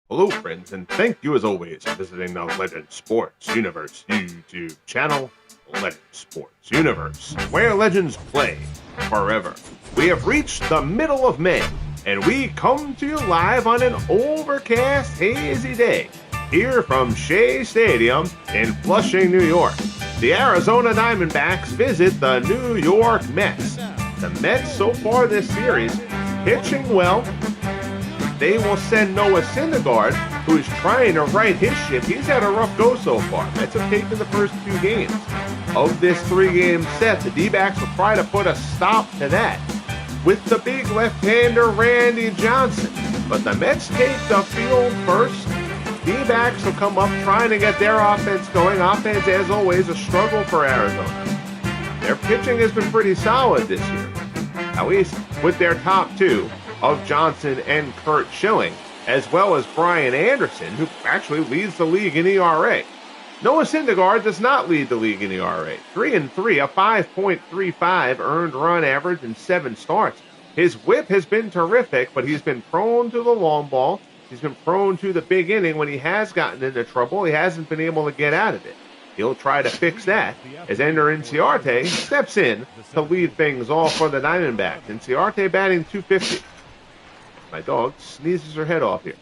Hello, friends, and thank you as always for visiting the Legend Sports Universe YouTube channel, Legend Sports Universe, where legends play forever. We have reached the middle of May, and we come to you live on an overcast, hazy day here from Shea Stadium in Flushing, New York. The Arizona Diamondbacks visit the New York Mets. The Mets so far this series pitching well. They will send Noah Syndergaard, who is trying to right his ship. He's had a rough go so far. Mets have taken the first two games of this three-game set. The D-backs will try to put a stop to that with the big left-hander Randy Johnson. But the Mets take the field first. D-backs will come up trying to get their offense going. Offense, as always, a struggle for Arizona. Their pitching has been pretty solid this year, at least with their top two of Johnson and Kurt Schilling, as well as Brian Anderson, who actually leads the league in ERA. Noah Syndergaard does not lead the league in ERA. 3-3, a 5.35 earned run average in 7 starts. His whip has been terrific, but he's been prone to the long ball. He's been prone to the big inning. When he has gotten into trouble, he hasn't been able to get out of it. He'll try to fix that as Ender Inciarte steps in to lead things off for the Diamondbacks. Inciarte batting .250. My dog sneezes her head off here.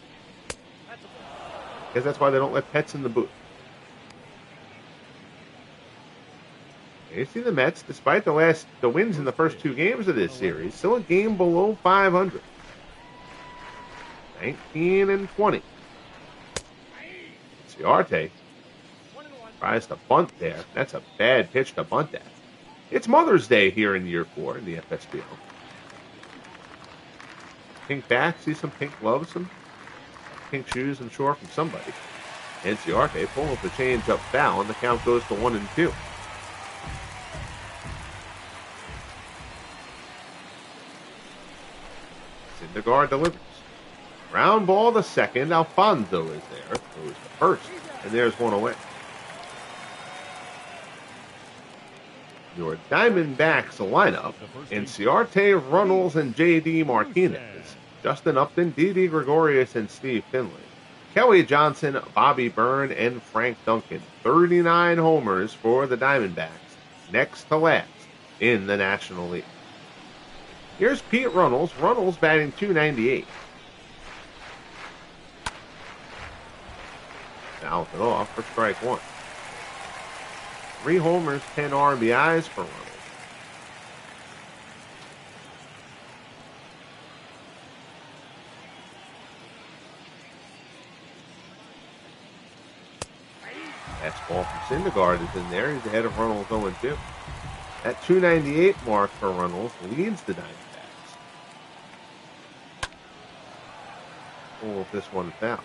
Guess that's why they don't let pets in the booth. You see the Mets, despite the wins in the first two games of this series, still a game below 500. 19-20. Ciarte tries to bunt there. That's a bad pitch to bunt at. It's Mother's Day here in year 4 in the FSBO. Pink back, see some pink gloves, some pink shoes, I'm sure, from somebody. And Ciarte pulls the change up foul, and the count goes to 1-2. Syndergaard delivers. Ground ball to second. Alfonso is there. Throws to first, and there's one away. Your Diamondbacks lineup: Inciarte, Runnels, and J.D. Martinez. Justin Upton, Didi Gregorius, and Steve Finley. Kelly Johnson, Bobby Byrne, and Frank Duncan. 39 homers for the Diamondbacks, next to last in the National League. Here's Pete Runnels. Runnels batting .298. Fouls it off for strike one. 3 homers, 10 RBIs for Runnels. Fastball from Syndergaard is in there. He's ahead of Runnels 0-2. That .298 mark for Runnels leads the Diamondbacks. Pulls this one foul.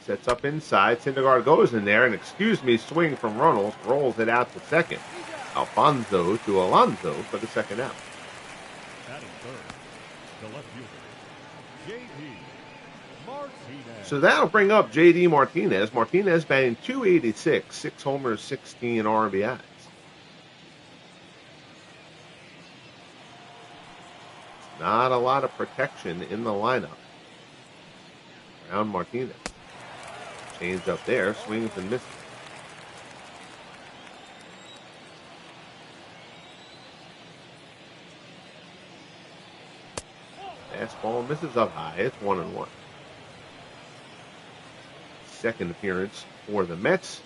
Sets up inside. Syndergaard goes in there, and excuse me, swing from Runnels, rolls it out to second. Alfonso to Alonso for the second out. So that'll bring up J.D. Martinez. Martinez batting .286, 6 homers, 16 RBIs. Not a lot of protection in the lineup around Martinez. Change up there, swings and misses. Fastball misses up high. It's 1-1. Second appearance for the Mets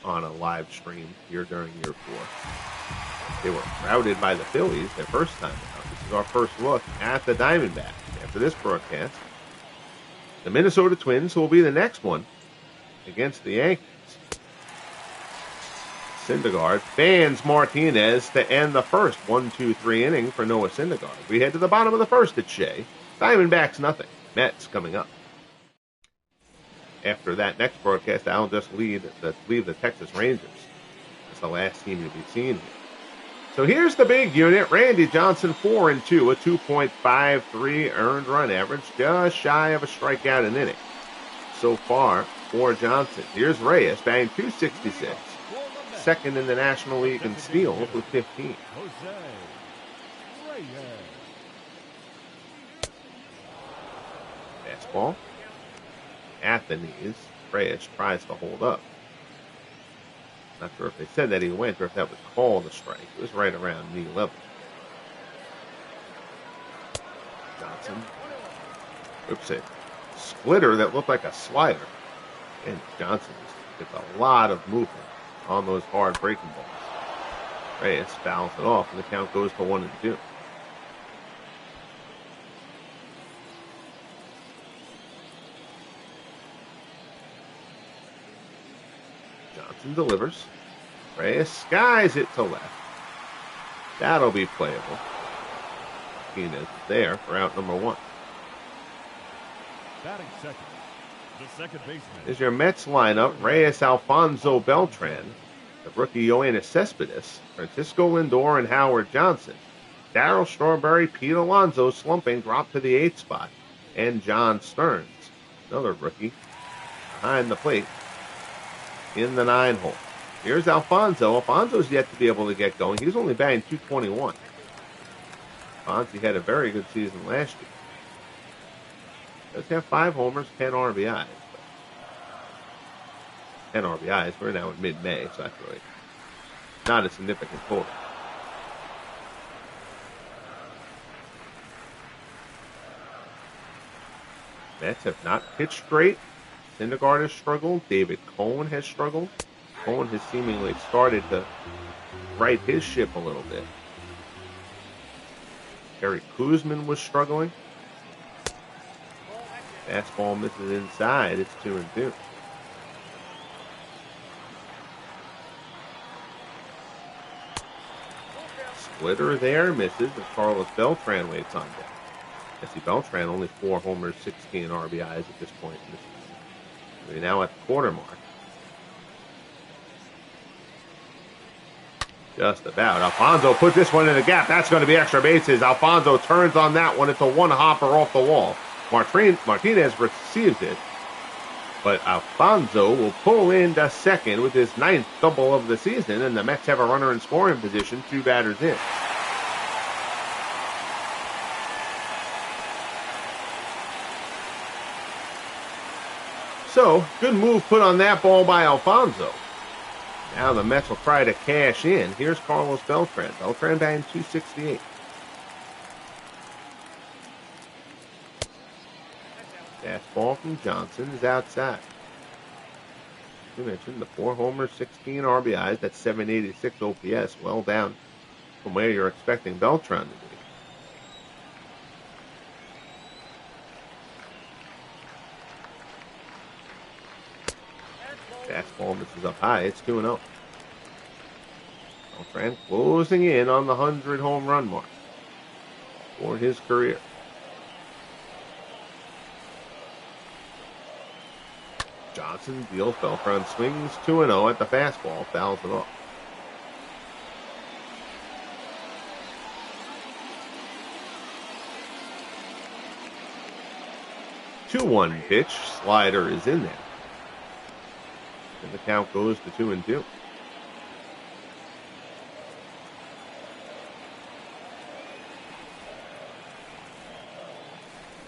on a live stream here during year 4. They were routed by the Phillies their first time out. This is our first look at the Diamondbacks after this broadcast. The Minnesota Twins, who will be the next one against the Yankees. Syndergaard fans Martinez to end the first 1-2-3 inning for Noah Syndergaard. We head to the bottom of the first at Shea. Diamondbacks nothing. Mets coming up. After that next broadcast, I'll just leave the Texas Rangers. That's the last team you'll be seeing here. So here's the big unit. Randy Johnson, 4-2, a 2.53 earned run average, just shy of a strikeout an inning so far for Johnson. Here's Reyes, batting .266, second in the National League in steals with 15. Fastball. At the knees. Reyes tries to hold up. Not sure if they said that he went or if that was called a strike. It was right around knee level. Johnson. Oops, a splitter that looked like a slider. And Johnson gets a lot of movement on those hard breaking balls. Reyes fouls it off, and the count goes to 1-2. Johnson delivers. Reyes skies it to left. That'll be playable. Martinez is there for out number 1. Batting second, the second baseman. Is your Mets lineup: Reyes, Alfonso, Beltran, the rookie Yoenis Cespedes, Francisco Lindor, and Howard Johnson. Darryl Strawberry, Pete Alonso slumping, dropped to the 8th spot, and John Stearns, another rookie, behind the plate in the 9 hole. Here's Alfonso. Alfonso's yet to be able to get going. He's only batting .221. Fonzie had a very good season last year. Does have 5 homers, 10 RBIs. 10 RBIs. We're now in mid-May, so that's really not a significant total. Mets have not pitched great. Syndergaard has struggled. David Cohn has struggled. Cohn has seemingly started to right his ship a little bit. Terry Kuzman was struggling. Fastball misses inside. It's 2-2. Splitter there misses as Carlos Beltran waits on deck. Jesse Beltran only 4 homers, 16 RBIs at this point in the season. We're now at the quarter mark. Just about. Alfonso put this one in the gap. That's going to be extra bases. Alfonso turns on that one. It's a one-hopper off the wall. Martinez receives it, but Alfonso will pull into second with his 9th double of the season, and the Mets have a runner in scoring position, 2 batters in. So, good move put on that ball by Alfonso. Now the Mets will try to cash in. Here's Carlos Beltran. Beltran batting .268. Fastball from Johnson is outside. You mentioned the 4 homers, 16 RBIs. That's 786 OPS. Well down from where you're expecting Beltran to be. Fastball misses up high. It's 2-0. Beltran closing in on the 100 home run mark for his career. Johnson deals. Beltran swings 2-0 at the fastball. Fouls it off. The 2-1 pitch. Slider is in there. And the count goes to 2-2.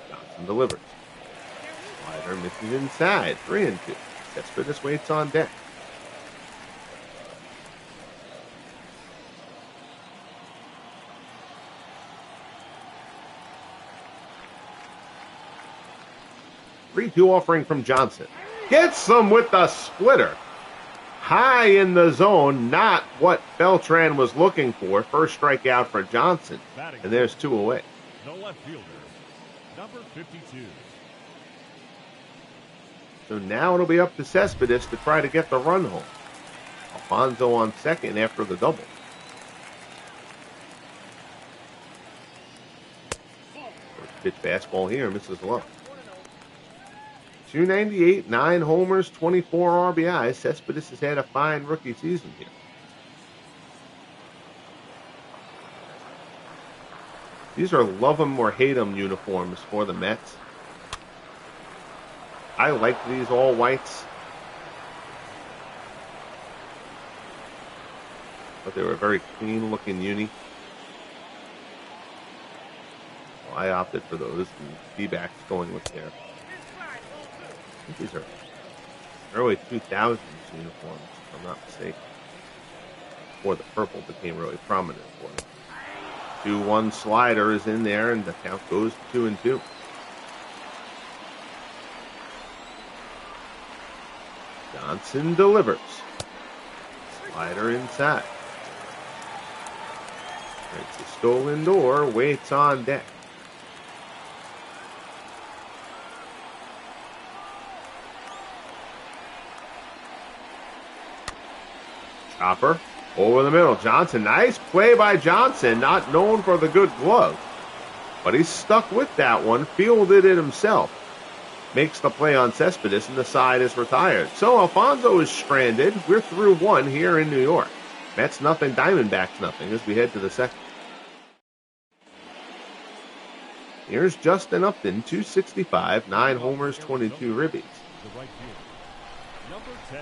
Johnson delivers. Slider misses inside. 3-2. Cespedes waits on deck. Three-two offering from Johnson. Gets them with the splitter. High in the zone. Not what Beltran was looking for. First strikeout for Johnson. And there's 2 away. The left fielder, number 52. So now it'll be up to Cespedes to try to get the run home. Alfonso on second after the double. First pitch fastball here misses low. 298, 9 homers, 24 RBIs. Cespedes has had a fine rookie season here. These are love 'em or hate 'em uniforms for the Mets. I like these all whites. But they were a very clean-looking uni. Well, I opted for those. The D-backs going with their, I think these are early 2000s uniforms, if I'm not mistaken. Before the purple became really prominent for them. 2-1 slider is in there, and the count goes 2-2. Johnson delivers. Slider inside. It's a stolen door, waits on deck. Chopper over the middle. Johnson, nice play by Johnson, not known for the good glove. But he's stuck with that one, fielded it himself. Makes the play on Cespedes, and the side is retired. So Alfonso is stranded. We're through one here in New York. Mets nothing, Diamondbacks nothing as we head to the second. Here's Justin Upton, 265, 9 homers, 22 ribbies. The right fielder, number 10.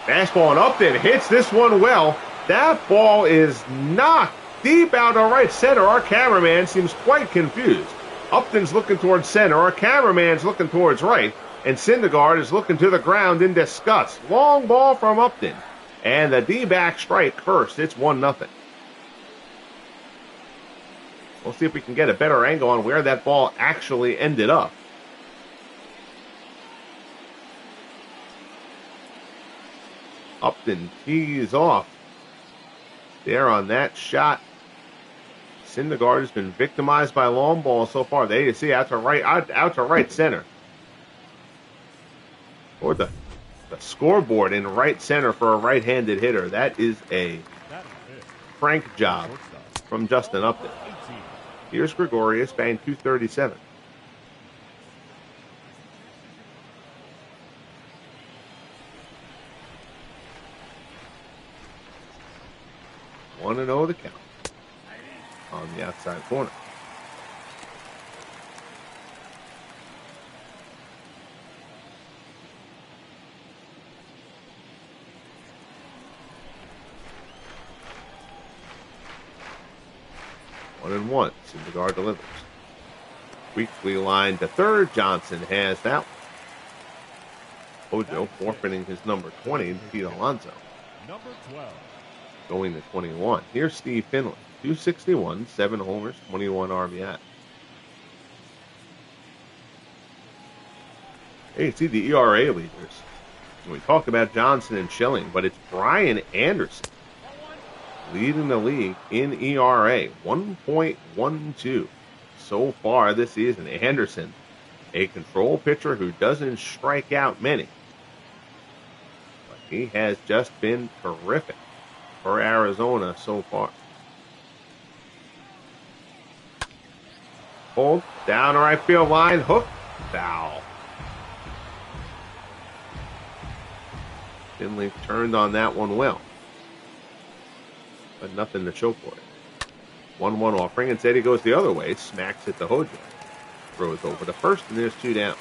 Fastball and Upton hits this one well. That ball is knocked deep out to right center. Our cameraman seems quite confused. Upton's looking towards center. Our cameraman's looking towards right. And Syndergaard is looking to the ground in disgust. Long ball from Upton. And the D-back strike first. It's 1-0. We'll see if we can get a better angle on where that ball actually ended up. Upton tees off there on that shot. Syndergaard has been victimized by long balls so far. There you see out to right center. Or the scoreboard in right center for a right-handed hitter. That is a crank job from Justin Upton. Here's Gregorius, batting .237. One and 0 the count on the outside corner. One and 1. Syndergaard delivers. Weekly line to third. Johnson has that one. Hojo forfeiting his number 20 to Pete Alonso. Number 12. Going to 21. Here's Steve Finley. 261, 7 homers, 21 RBI. Hey, you see the ERA leaders. We talked about Johnson and Schilling, but it's Brian Anderson leading the league in ERA, 1.12 so far this season. Anderson, a control pitcher who doesn't strike out many, but he has just been terrific for Arizona so far. Hold down the right field line, hook, foul. Finley turned on that one well, but nothing to show for it. 1-1 offering. Instead, he goes the other way, smacks it to Hojo. Throws over to first, and there's 2 down.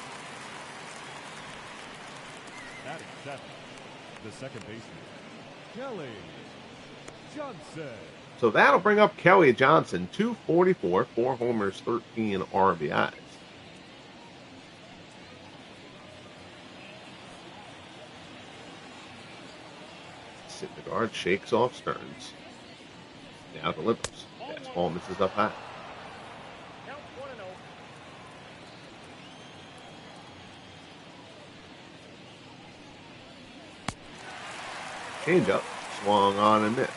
Batting 7, the second baseman, Kelly Johnson. So that'll bring up Kelly Johnson, 244, 4 homers, 13 RBIs. Syndergaard shakes off Stearns. Now delivers. Fastball misses up high. Changeup, swung on and missed.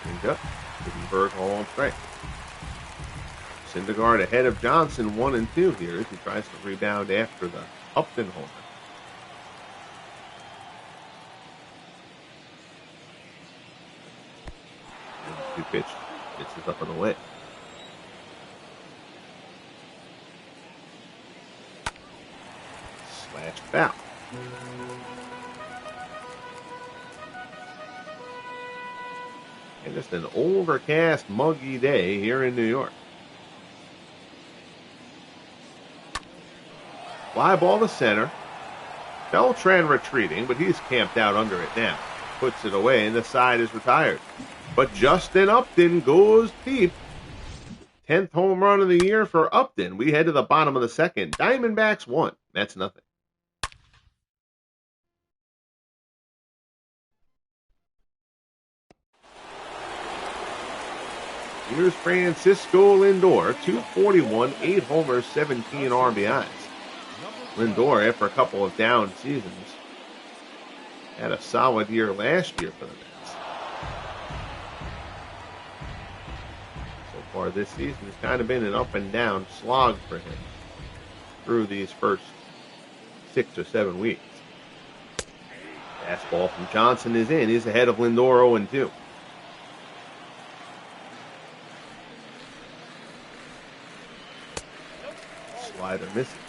Changeup, Wittenberg home straight. Syndergaard ahead of Johnson, 1 and 2 here as he tries to rebound after the Upton homer. And 2 pitch misses up and away. Slash foul. And just an overcast, muggy day here in New York. Fly ball to center. Beltran retreating, but he's camped out under it now. Puts it away, and the side is retired. But Justin Upton goes deep. 10th home run of the year for Upton. We head to the bottom of the second. Diamondbacks won. That's nothing. Here's Francisco Lindor, 241, 8 homers, 17 RBIs. Lindor, after a couple of down seasons, had a solid year last year for the Mets. So far this season, it's kind of been an up and down slog for him through these first 6 or 7 weeks. Fastball from Johnson is in. He's ahead of Lindor 0-2. Slider missing.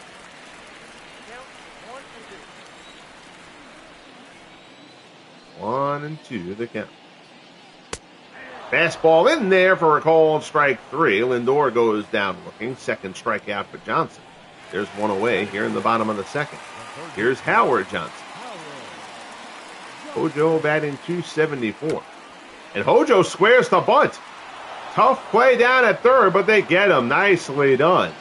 1-2 the count. Fastball in there for a called strike 3. Lindor goes down looking. Second strikeout for Johnson. There's one away here in the bottom of the second. Here's Howard Johnson. Hojo batting .274. And Hojo squares the bunt. Tough play down at third, but they get him. Nicely done.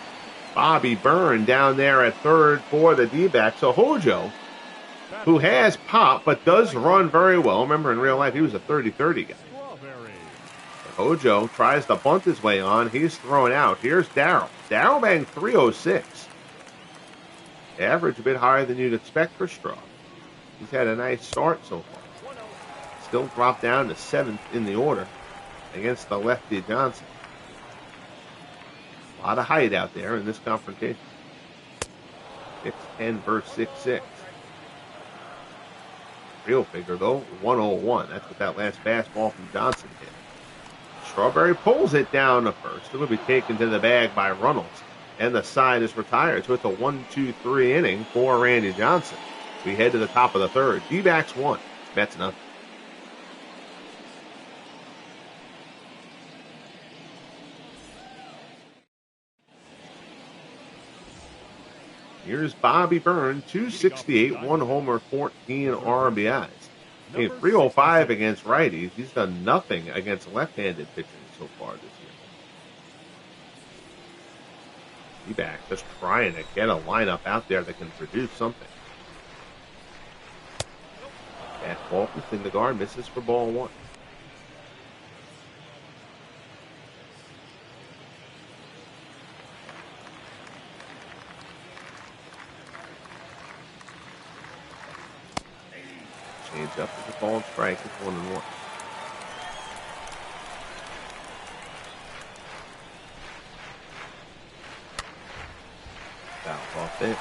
Bobby Byrne down there at third for the D-backs. So Hojo, who has pop but does run very well. Remember, in real life, he was a 30-30 guy. Hojo tries to bunt his way on. He's thrown out. Here's Darryl. Darryl banged .306. Average a bit higher than you'd expect for Straw. He's had a nice start so far. Still dropped down to 7th in the order against the lefty Johnson. A lot of height out there in this confrontation. 6'10 versus 6'6. Real figure, though, 101. That's what that last fastball from Johnson did. Strawberry pulls it down to first. It will be taken to the bag by Runnels. And the side is retired. So it's a 1-2-3 inning for Randy Johnson. We head to the top of the third. D-backs 1. Mets nothing. Here's Bobby Byrne, 268, 1 homer, 14 RBIs. I mean, 305 against righties. He's done nothing against left-handed pitching so far this year. D-back just trying to get a lineup out there that can produce something. Fastball from Syndergaard misses for ball 1. Change up with the called strike. It's 1-1. Foul off there.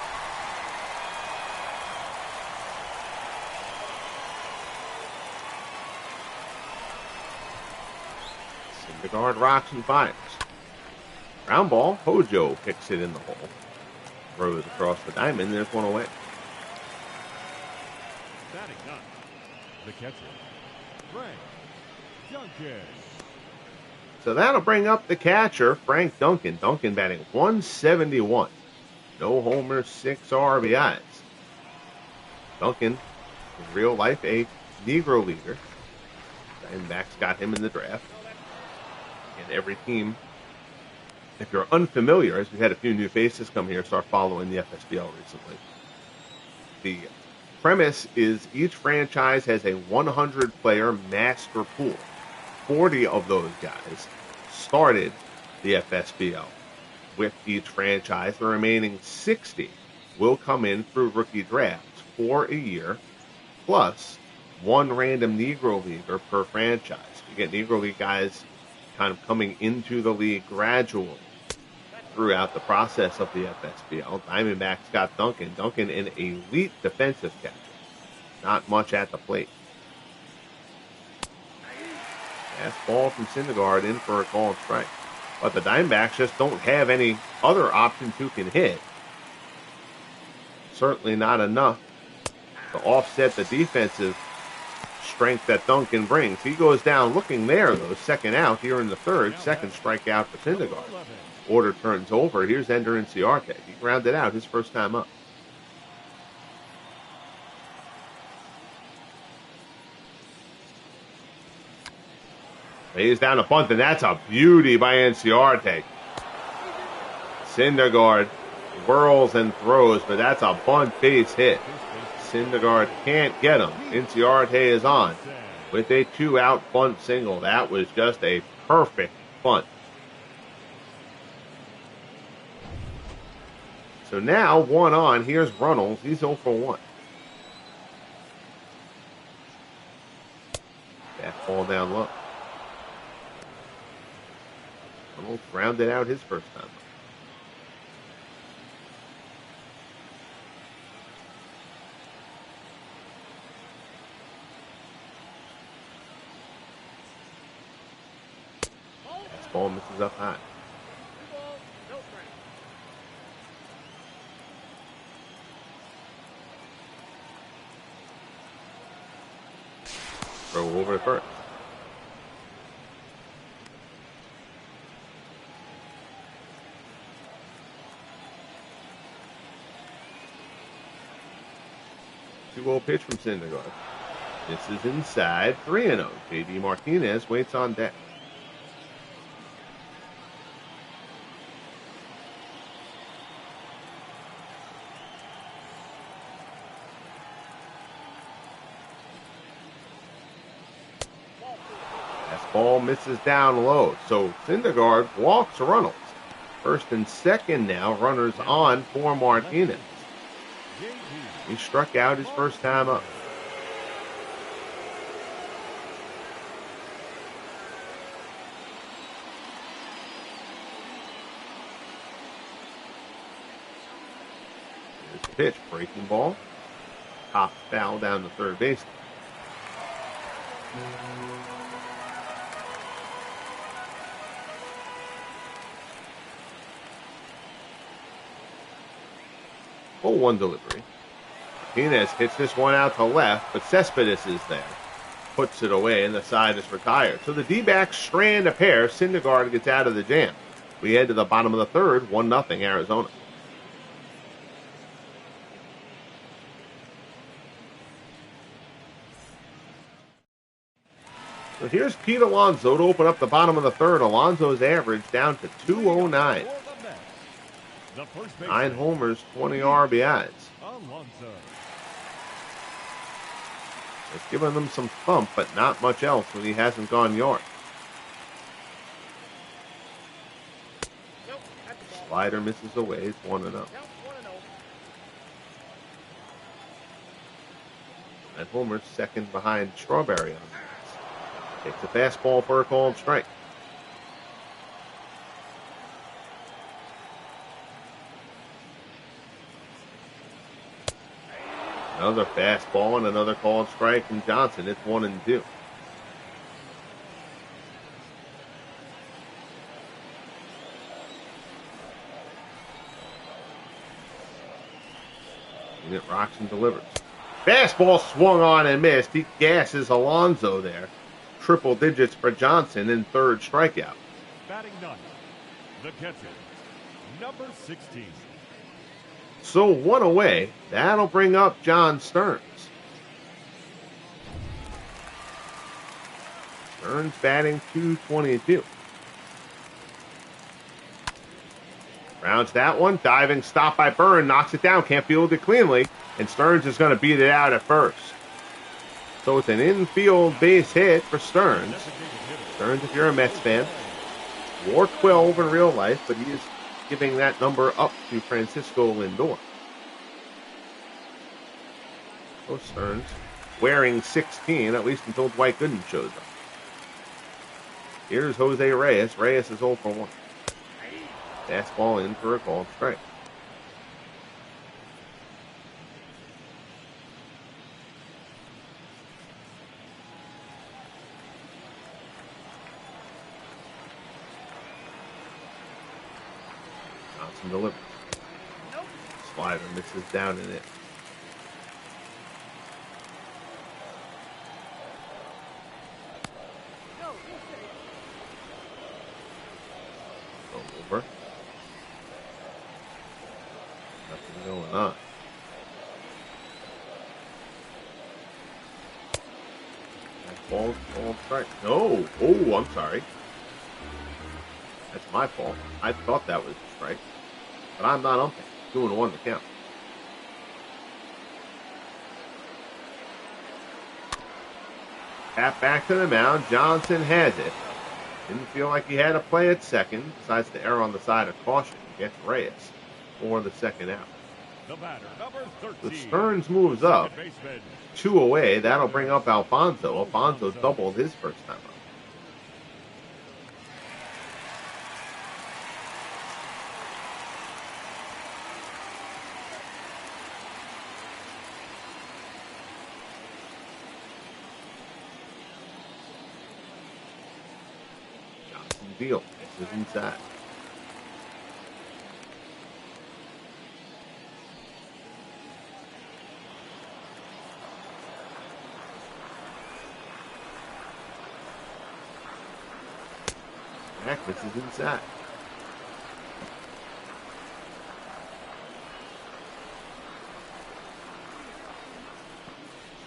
Syndergaard rocks and fires. Ground ball. Hojo picks it in the hole. Throws across the diamond. There's one away. Batting ninth, the catcher, Frank Duncan. So that'll bring up the catcher, Frank Duncan. Duncan batting .171. No homers, 6 RBIs. Duncan, in real life, a Negro leaguer. Diamondbacks got him in the draft. And every team, if you're unfamiliar, as we had a few new faces come here, start following the FSBL recently. The premise is each franchise has a 100-player master pool. 40 of those guys started the FSBL with each franchise. The remaining 60 will come in through rookie drafts for a year, plus 1 random Negro leaguer per franchise. You get Negro League guys kind of coming into the league gradually throughout the process of the FSBL. Diamondbacks got Duncan. Duncan, an elite defensive catcher. Not much at the plate. Fastball from Syndergaard in for a called strike. But the Diamondbacks just don't have any other options who can hit. Certainly not enough to offset the defensive strength that Duncan brings. He goes down looking there, though. Second out here in the third. Second strikeout for Syndergaard. Order turns over. Here's Ender Inciarte. He grounded out his first time up. Lays down a bunt, and that's a beauty by Inciarte. Syndergaard whirls and throws, but that's a bunt base hit. Syndergaard can't get him. Inciarte is on with a 2-out bunt single. That was just a perfect bunt. So now 1 on. Here's Runnels. He's 0 for 1. That ball down low. Runnels rounded out his first time. Ball misses up high. Throw over to first. Two-0 pitch from Syndergaard. This is inside. 3-0. J.D. Martinez waits on deck. Ball misses down low. So Syndergaard walks Runnels. First and second now. Runners on for Martinez. He struck out his first time up. Here's the pitch. Breaking ball. Top foul down the third base. Oh, 1 delivery. Martinez hits this one out to left, but Cespedes is there. Puts it away, and the side is retired. So the D-backs strand a pair. Syndergaard gets out of the jam. We head to the bottom of the third, 1-0 Arizona. So here's Pete Alonso to open up the bottom of the third. Alonso's average down to 209. 9 homers, 20 RBIs. It's given them some thump, but not much else when he hasn't gone yard. Slider misses away. It's 1-0. 9 homers, second behind Strawberry on this. Takes a fastball for a called strike. Another fastball and another called strike from Johnson. It's 1-2. And it rocks and delivers. Fastball swung on and missed. He gasses Alonso there. Triple digits for Johnson in third strikeout. Batting ninth, the catcher, number 16. So 1 away. That'll bring up John Stearns. Stearns batting .222. Rounds that one. Diving stop by Byrne. Knocks it down. Can't field it cleanly. And Stearns is going to beat it out at first. So it's an infield base hit for Stearns. Stearns, if you're a Mets fan, wore 12 in real life, but he is giving that number up to Francisco Lindor. So Stearns wearing 16, at least until Dwight Gooden shows up. Here's Jose Reyes. Reyes is 0 for 1. Fastball in for a called strike. Johnson delivers. Slider misses down in it. Over. Nothing going on. Ball strike. No. Oh, I'm sorry. That's my fault. I thought that was a strike. But I'm not umping. 2-1 to count. Tap back to the mound. Johnson has it. Didn't feel like he had a play at second. Decides to err on the side of caution. Gets Reyes for the second out. The batter, number 13. So Stearns moves up. 2 away. That'll bring up Alfonso. Alfonso doubled his first time up. Johnson deal. This is inside. This is inside.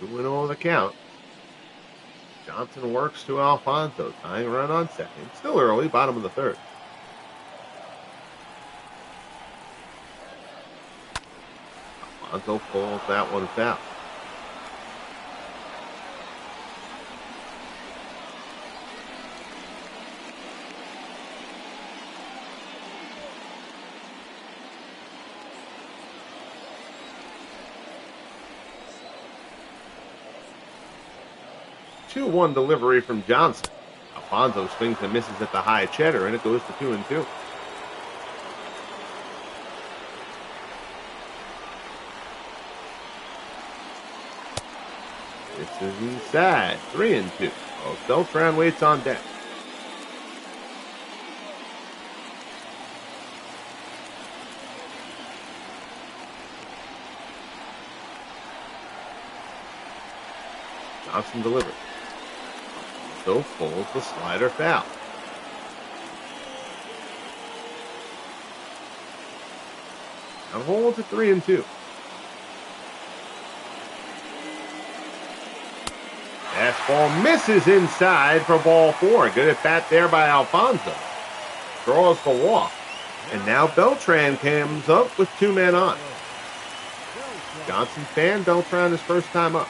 Doing all the count. Johnson works to Alfonso, tying run on second. Still early, bottom of the third. Alfonso pulls that one foul. Two-one delivery from Johnson. Alfonso swings and misses at the high cheddar, and it goes to 2-2. This is inside. 3-2. Oh, Beltran waits on deck. Johnson delivers. So pulls the slider foul. Now holds at 3-2. Fastball misses inside for ball 4. Good at bat there by Alfonso. Draws the walk. And now Beltran comes up with 2 men on. Johnson fan, Beltran his first time up.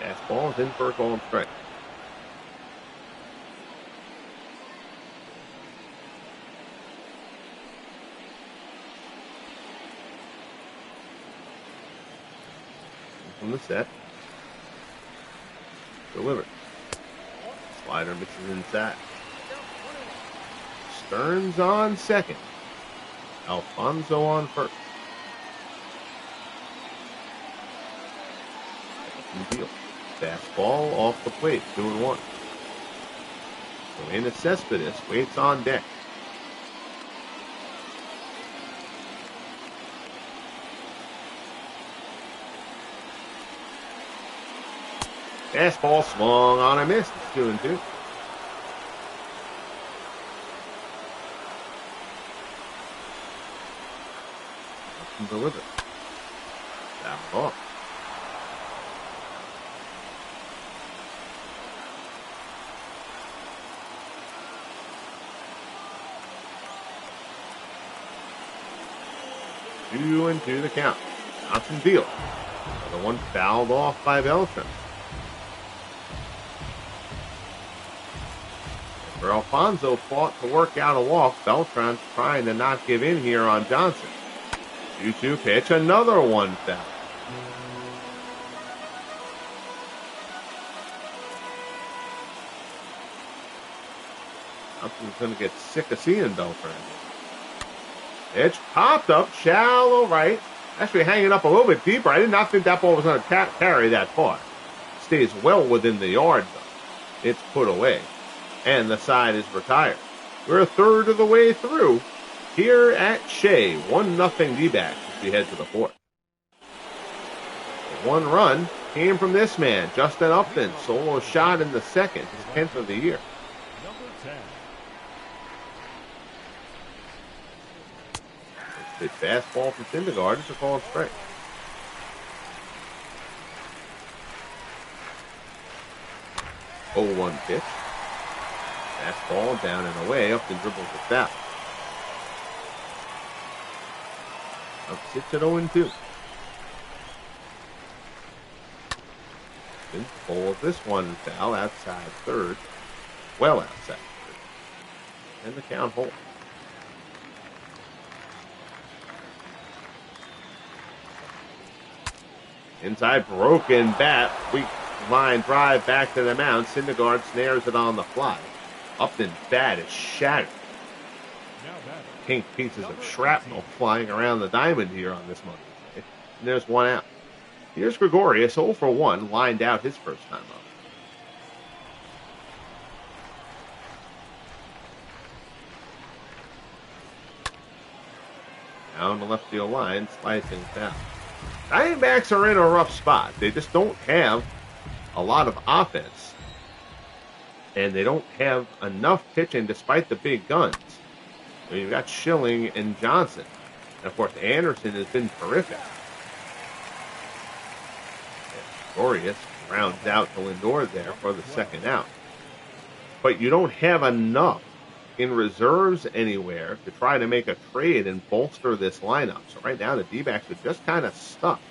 Fastball is in for a call and strike. From the set. Delivered. Slider misses inside. Stearns on second. Alfonso on first. Deal. Fastball off the plate, 2-1. Elena Cespedes waits on deck. Fastball swung on a miss. It's 2-2. Delivered. That off. 2-2 the count. Johnson deal. Another one fouled off by Beltran. Where Alfonso fought to work out a walk, Beltran's trying to not give in here on Johnson. 2-2 pitch, another one foul. Johnson's going to get sick of seeing Beltran. Pitch popped up, shallow right. Actually hanging up a little bit deeper. I did not think that ball was going to carry that far. Stays well within the yard, though. It's put away. And the side is retired. We're a third of the way through. here at Shea. 1-0 D-backs as we head to the fourth. One run came from this man, Justin Upton. Solo shot in the second, his 10th of the year. Number 10. It's a fastball from Syndergaard. It's a called strike. Oh, 1 pitch. Fastball down and away. Upton dribbles it out. Up sits at 0-2. Pulls this one foul outside third. Well outside third. And the count holds. Inside, broken bat. Weak line drive back to the mound. Syndergaard snares it on the fly. Upton's bat is shattered. Pink pieces of shrapnel flying around the diamond here on this Monday. And there's one out. Here's Gregorius, 0 for 1, lined out his first time up. Down the left field line, slicing foul. Diamondbacks are in a rough spot. They just don't have a lot of offense. And they don't have enough pitching despite the big guns. I mean, you've got Schilling and Johnson. And of course, Anderson has been terrific. Gregorius rounds out to Lindor there for the second out. But you don't have enough in reserves anywhere to try to make a trade and bolster this lineup. So right now the D-backs are just kind of stuck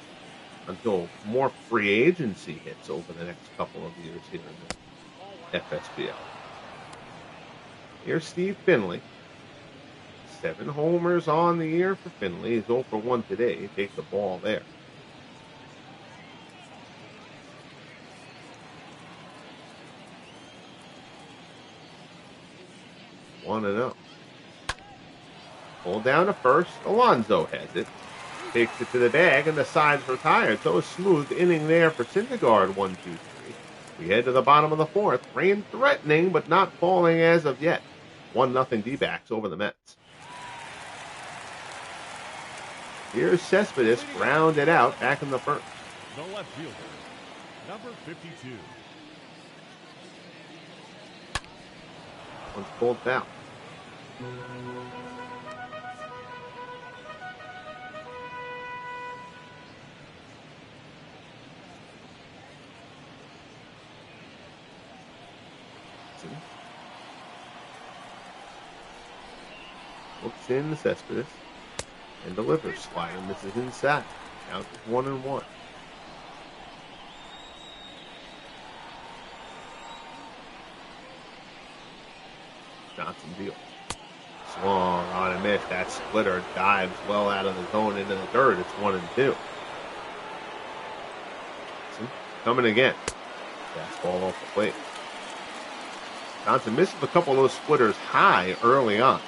until more free agency hits over the next couple of years here in the FSBL. Here's Steve Finley. 7 homers on the year for Finley. He's 0 for 1 today. He takes the ball there. One and 0. Pulled down to first. Alonso has it. Takes it to the bag, and the side's retired. So a smooth inning there for Syndergaard. 1, 2, 3. We head to the bottom of the fourth. Rain threatening, but not falling as of yet. 1-0 D-backs over the Mets. Here's Cespedes, grounded out back in the first. The left fielder, number 52. One's pulled foul. Looks in the Cespedes and delivers. Slider misses inside. Count is 1-1. Johnson deals. Swung on a miss. That splitter dives well out of the zone into the dirt. It's 1-2. Coming again. Fastball off the plate. Johnson misses a couple of those splitters high early on.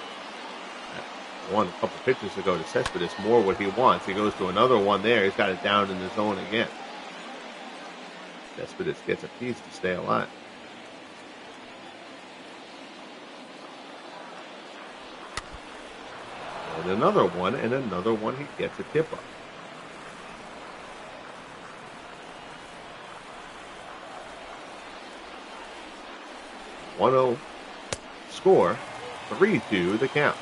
One a couple pitches ago to Cespedes, more what he wants. He goes to another one there. He's got it down in the zone again. Cespedes gets a piece to stay alive. And another one, he gets a tip up. One-0 score, 3-2 the count.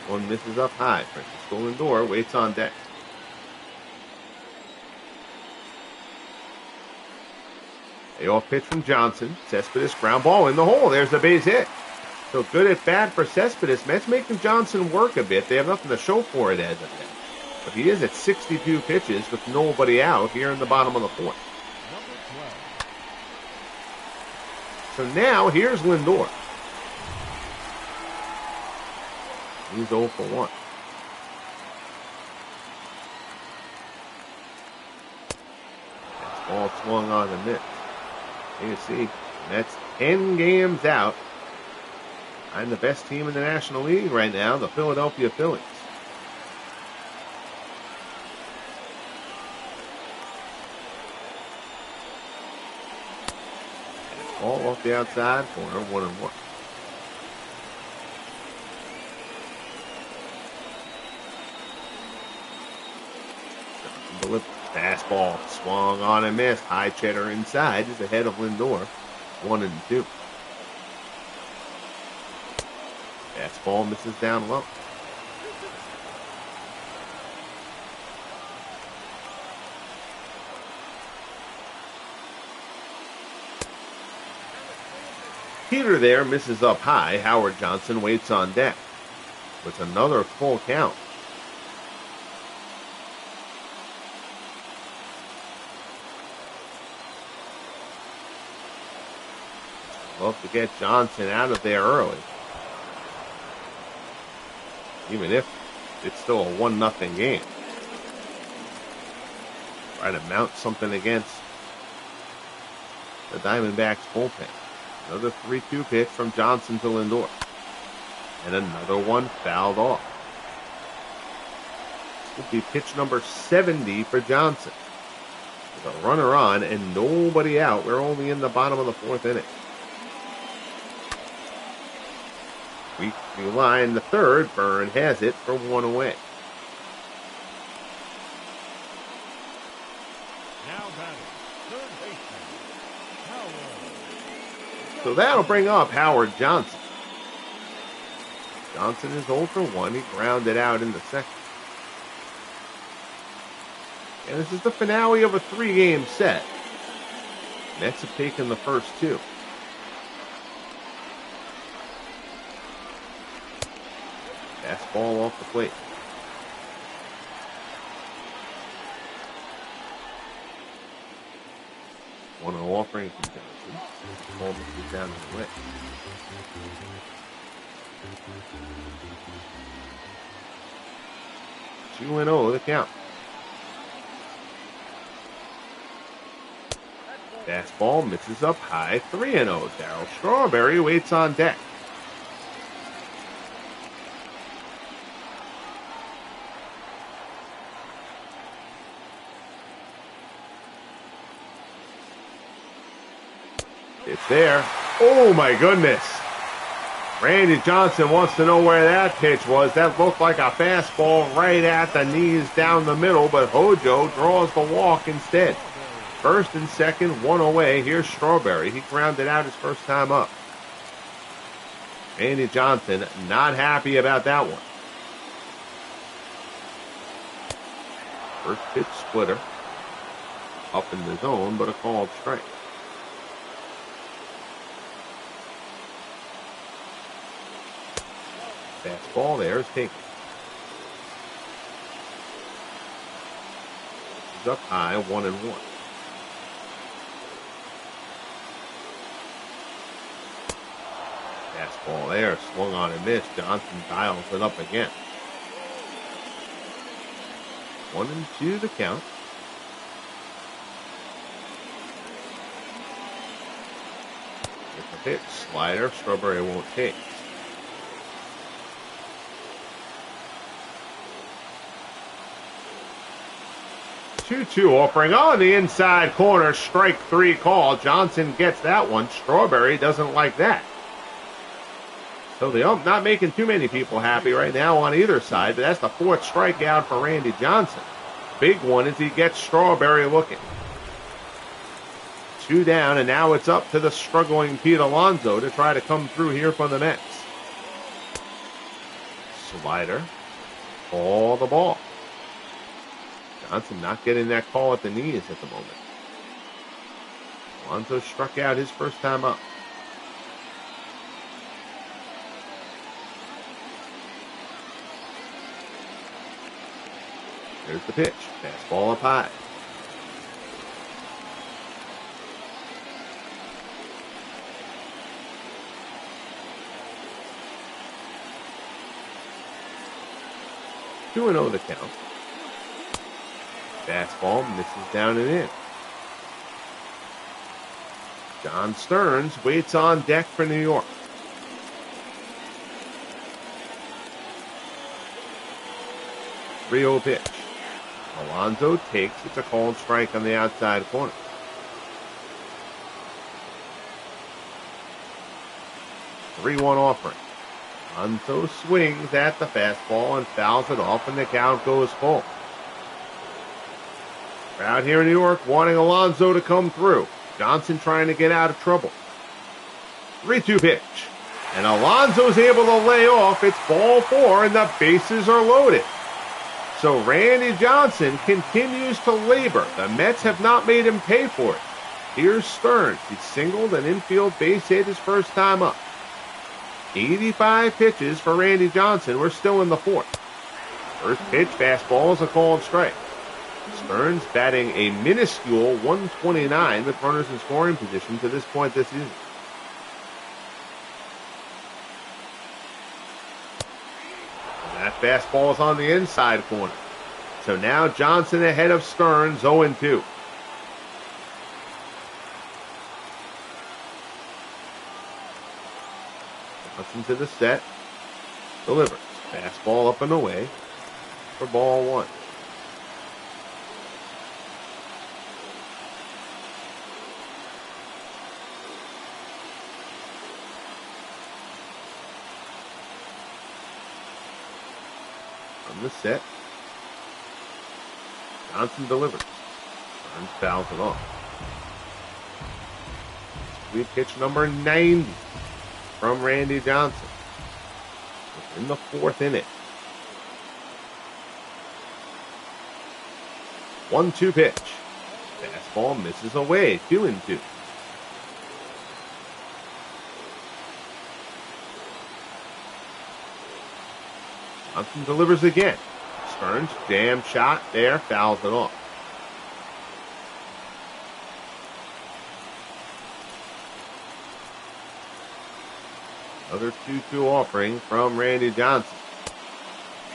One misses up high. Francisco Lindor waits on deck. Payoff pitch from Johnson. Cespedes ground ball in the hole. There's the base hit. So good at bat for Cespedes. Mets making Johnson work a bit. They have nothing to show for it as of yet. But he is at 62 pitches with nobody out here in the bottom of the fourth. So now here's Lindor. He's 0 for 1. Ball swung on the miss. You see, Mets 10 games out. I'm the best team in the National League right now, the Philadelphia Phillies. Ball off the outside corner, 1-1. Delivered. Fastball swung on and missed. High cheddar inside is ahead of Lindor. 1-2. Fastball misses down low. Peter there misses up high. Howard Johnson waits on deck. With another full count. Love to get Johnson out of there early. Even if it's still a 1-0 game. Try to mount something against the Diamondbacks bullpen. Another 3-2 pitch from Johnson to Lindor. And another one fouled off. This will be pitch number 70 for Johnson. With a runner on and nobody out. We're only in the bottom of the 4th inning. We line the 3rd. Byrne has it for 1 away. Now batting, third baseman, Howard. So that'll bring up Howard Johnson. Johnson is 0 for 1. He grounded out in the 2nd. And this is the finale of a 3-game set. Mets have taken the first 2. Fastball off the plate. One offering from Johnson. Ball misses down the way. Two and 0 the count. Fastball misses up high. 3-0. Darryl Strawberry waits on deck. It's there. Oh my goodness. Randy Johnson wants to know where that pitch was. That looked like a fastball right at the knees down the middle, but Hojo draws the walk instead. 1st and 2nd, 1 away. Here's Strawberry. He grounded out his first time up. Randy Johnson not happy about that one. First pitch splitter. Up in the zone, but a called strike. Fastball there is taken. He's up high, 1-1. Fastball there, swung on and missed. Johnson dials it up again. 1-2 the count. It's a pitch, slider, Strawberry won't take. 2-2 offering on the inside corner. Strike 3 call. Johnson gets that one. Strawberry doesn't like that. So the ump not making too many people happy right now on either side, but that's the 4th strikeout for Randy Johnson. Big one as he gets Strawberry looking. 2 down, and now it's up to the struggling Pete Alonso to try to come through here for the Mets. Slider. All the ball. Johnson not getting that call at the knees at the moment. Alonso struck out his first time up. There's the pitch. Fastball up high. Two and 0 the count. Fastball misses down and in. John Stearns waits on deck for New York. Rio pitch. Alonso takes. It's a called strike on the outside corner. Three-one offering. Alonso swings at the fastball and fouls it off, and the count goes full. Crowd here in New York wanting Alonso to come through. Johnson trying to get out of trouble. 3-2 pitch. And Alonso's able to lay off. It's ball 4 and the bases are loaded. So Randy Johnson continues to labor. The Mets have not made him pay for it. Here's Stearns. He singled an infield base hit his first time up. 85 pitches for Randy Johnson. We're still in the 4th. First pitch, fastball is a called strike. Stearns batting a minuscule 129 with runners in scoring position to this point this season. And that fastball is on the inside corner. So now Johnson ahead of Stearns, 0-2. Johnson to the set. Delivers. Fastball up and away for ball 1. From the set. Johnson delivers. Stearns fouls it off. We pitch number 90 from Randy Johnson. In the 4th inning. 1-2 pitch. Fastball misses away. 2-2. Johnson delivers again. Stearns, jam shot there, fouls it off. Another 2-2 offering from Randy Johnson.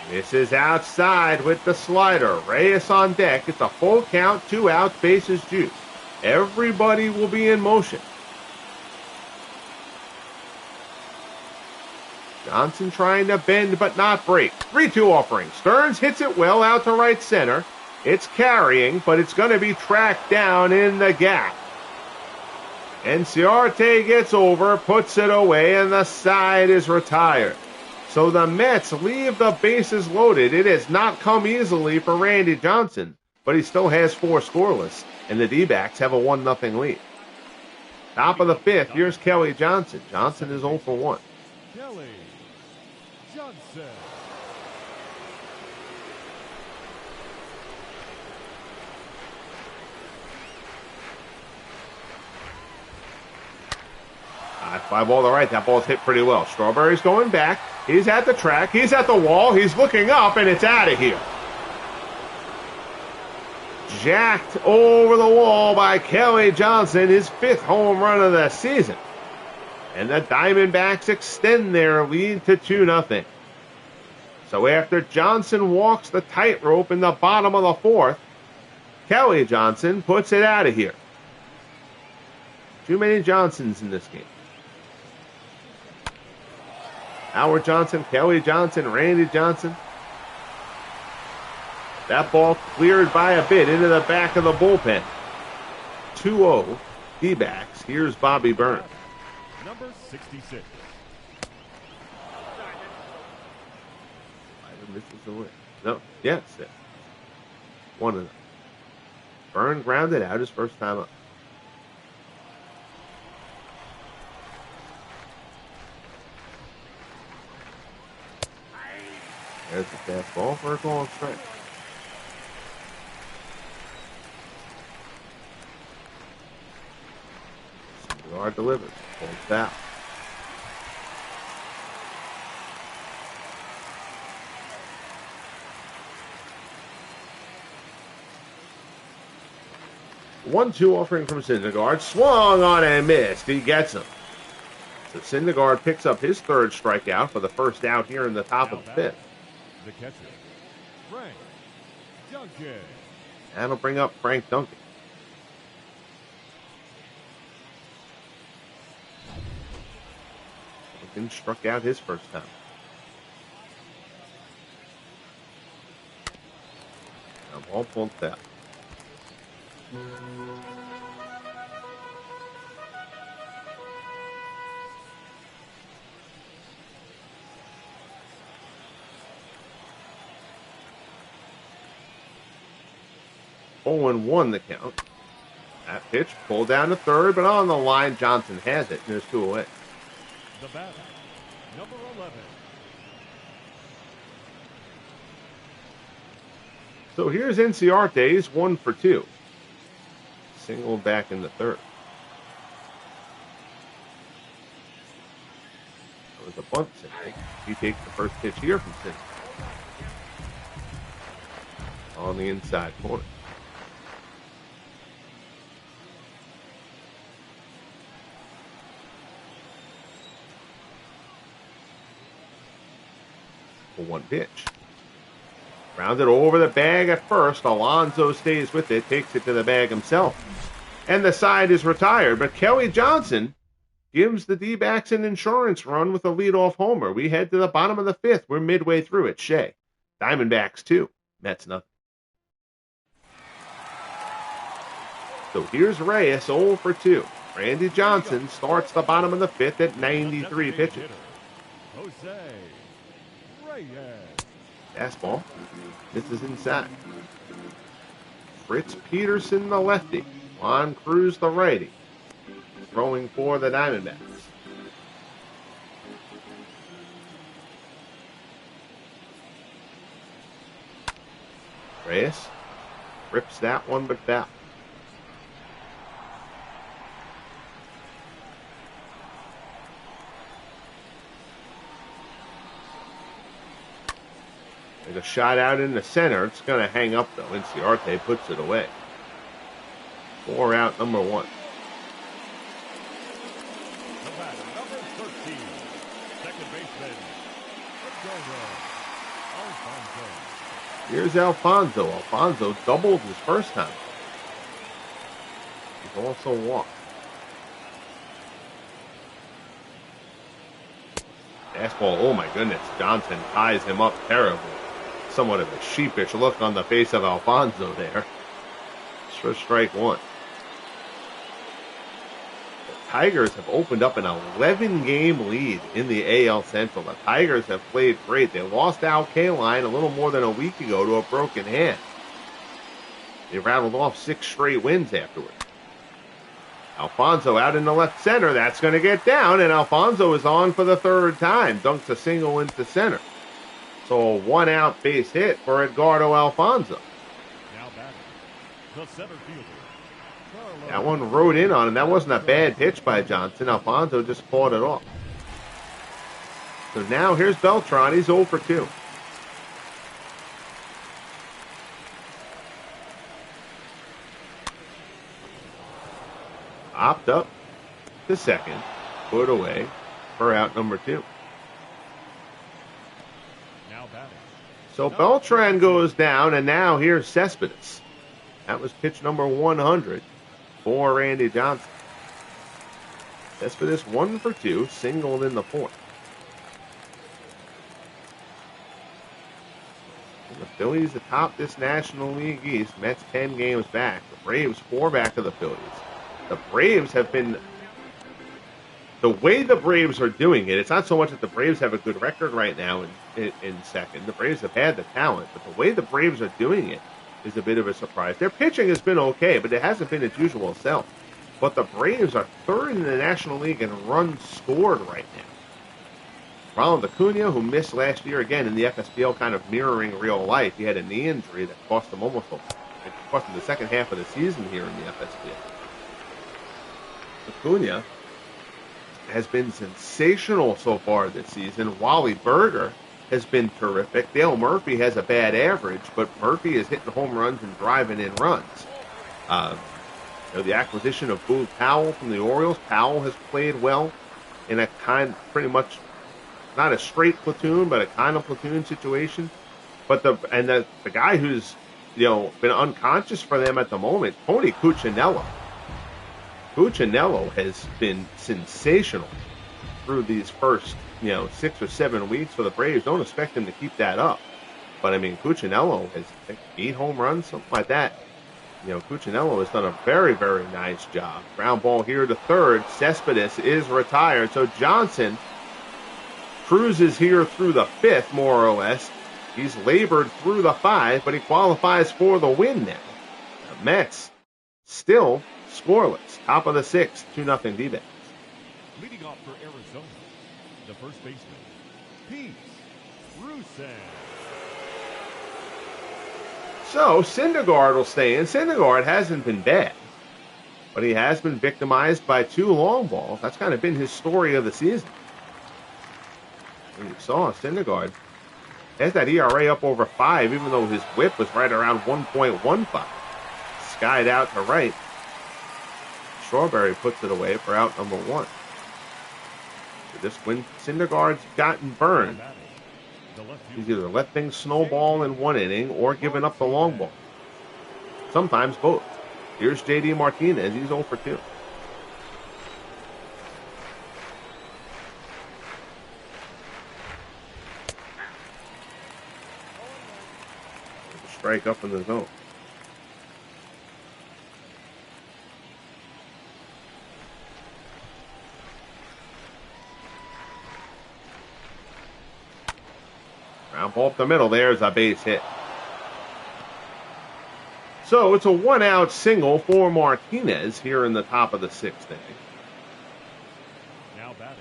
This is outside with the slider. Reyes on deck. It's a full count, 2 outs, bases juice. Everybody will be in motion. Johnson trying to bend but not break. 3-2 offering. Stearns hits it well out to right center. It's carrying, but it's going to be tracked down in the gap. Enciarte gets over, puts it away, and the side is retired. So the Mets leave the bases loaded. It has not come easily for Randy Johnson, but he still has 4 scoreless, and the D-backs have a 1-0 lead. Top of the 5th, here's Kelly Johnson. Johnson is 0 for 1. Kelly Johnson. High fly ball to right. That ball's hit pretty well. Strawberry's going back. He's at the track. He's at the wall. He's looking up, and it's out of here. Jacked over the wall by Kelly Johnson, his 5th home run of the season. And the Diamondbacks extend their lead to 2-0. So after Johnson walks the tightrope in the bottom of the 4th, Kelly Johnson puts it out of here. Too many Johnsons in this game. Howard Johnson, Kelly Johnson, Randy Johnson. That ball cleared by a bit into the back of the bullpen. 2-0 D-backs. Here's Bobby Burns. Number 66. No, yes. Yeah, 1-0. Burn grounded out his first time up. There's the fastball for a called strike. Syndergaard delivers. Pulled foul. One-two offering from Syndergaard. Swung on and missed. He gets him. So Syndergaard picks up his 3rd strikeout for the first out here in the top of the 5th. The catcher, Frank Duncan. That'll bring up Frank Duncan. Duncan struck out his first time. Now ball pulled foul. 0-1 the count. That pitch pulled down to third, but on the line, Johnson has it. There's 2 away. The batter, number 11. So here's Inciarte. He's 1 for 2. Single back in the third. That was a bunt single. He takes the first pitch here from Syndergaard. On the inside corner. For 1 pitch. Rounded over the bag at first. Alonso stays with it, takes it to the bag himself. And the side is retired. But Kelly Johnson gives the D-backs an insurance run with a leadoff homer. We head to the bottom of the 5th. We're midway through it. Shea. Diamondbacks 2. Mets nothing. So here's Reyes, 0 for 2. Randy Johnson starts the bottom of the 5th at 93 pitches. Jose Reyes. Fastball. This is inside. Fritz Peterson, the lefty. Juan Cruz, the righty. Throwing for the Diamondbacks. Reyes rips that one, but foul. There's a shot out in the center. It's going to hang up, though. Inciarte puts it away. 4 out, number 1. The batter, number 13. Second baseman, Alfonso. Here's Alfonso. Alfonso doubled his first time. He's also walked. Fastball, oh my goodness. Johnson ties him up terribly. Somewhat of a sheepish look on the face of Alfonso there. It's for strike 1. The Tigers have opened up an 11-game lead in the AL Central. The Tigers have played great. They lost Al Kaline a little more than a week ago to a broken hand. They rattled off 6 straight wins afterward. Alfonso out in the left center. That's going to get down, and Alfonso is on for the 3rd time. Dunks a single into center. So a 1-out base hit for Edgardo Alfonso. Now batting, the center fielder, Carlos. That one rode in on him. That wasn't a bad pitch by Johnson. Alfonso just fought it off. So now here's Beltran. He's 0 for 2. Hopped up to second. Put away for out number 2. So Beltran goes down, and now here's Cespedes. That was pitch number 100 for Randy Johnson. Cespedes 1 for 2, singled in the 4th. And the Phillies atop this National League East. Mets 10 games back. The Braves 4 back of the Phillies. The Braves have been... The way the Braves are doing it, it's not so much that the Braves have a good record right now in second. The Braves have had the talent, but the way the Braves are doing it is a bit of a surprise. Their pitching has been okay, but it hasn't been its usual self. But the Braves are 3rd in the National League in runs scored right now. Ronald Acuna, who missed last year again in the FSBL, kind of mirroring real life. He had a knee injury that cost him the second half of the season here in the FSBL. Acuna has been sensational so far this season. Wally Berger has been terrific. Dale Murphy has a bad average, but Murphy is hitting home runs and driving in runs. The acquisition of Boog Powell from the Orioles. Powell has played well in a pretty much not a straight platoon, but a kind of platoon situation. But the guy who's been unconscious for them at the moment, Tony Cuccinello. Cuccinello has been sensational through these first, 6 or 7 weeks for the Braves. Don't expect him to keep that up. But, Cuccinello has 8 home runs, something like that. Cuccinello has done a very, very nice job. Ground ball here to third. Cespedes is retired. So Johnson cruises here through the 5th, more or less. He's labored through the 5, but he qualifies for the win now. The Mets still scoreless. Top of the sixth, 2-0 D-backs. Leading off for Arizona, the first baseman, Pete Rusin. So Syndergaard will stay in. Syndergaard hasn't been bad, but he has been victimized by 2 long balls. That's kind of been his story of the season. And you saw Syndergaard has that ERA up over 5, even though his whip was right around 1.15. Skied out to right. Strawberry puts it away for out number 1. So this when Syndergaard's gotten burned, he's either let things snowball in 1 inning or given up the long ball. Sometimes both. Here's J.D. Martinez. He's 0 for 2. Strike up in the zone. Ground ball up the middle. There's a base hit. So it's a 1-out single for Martinez here in the top of the 6th inning.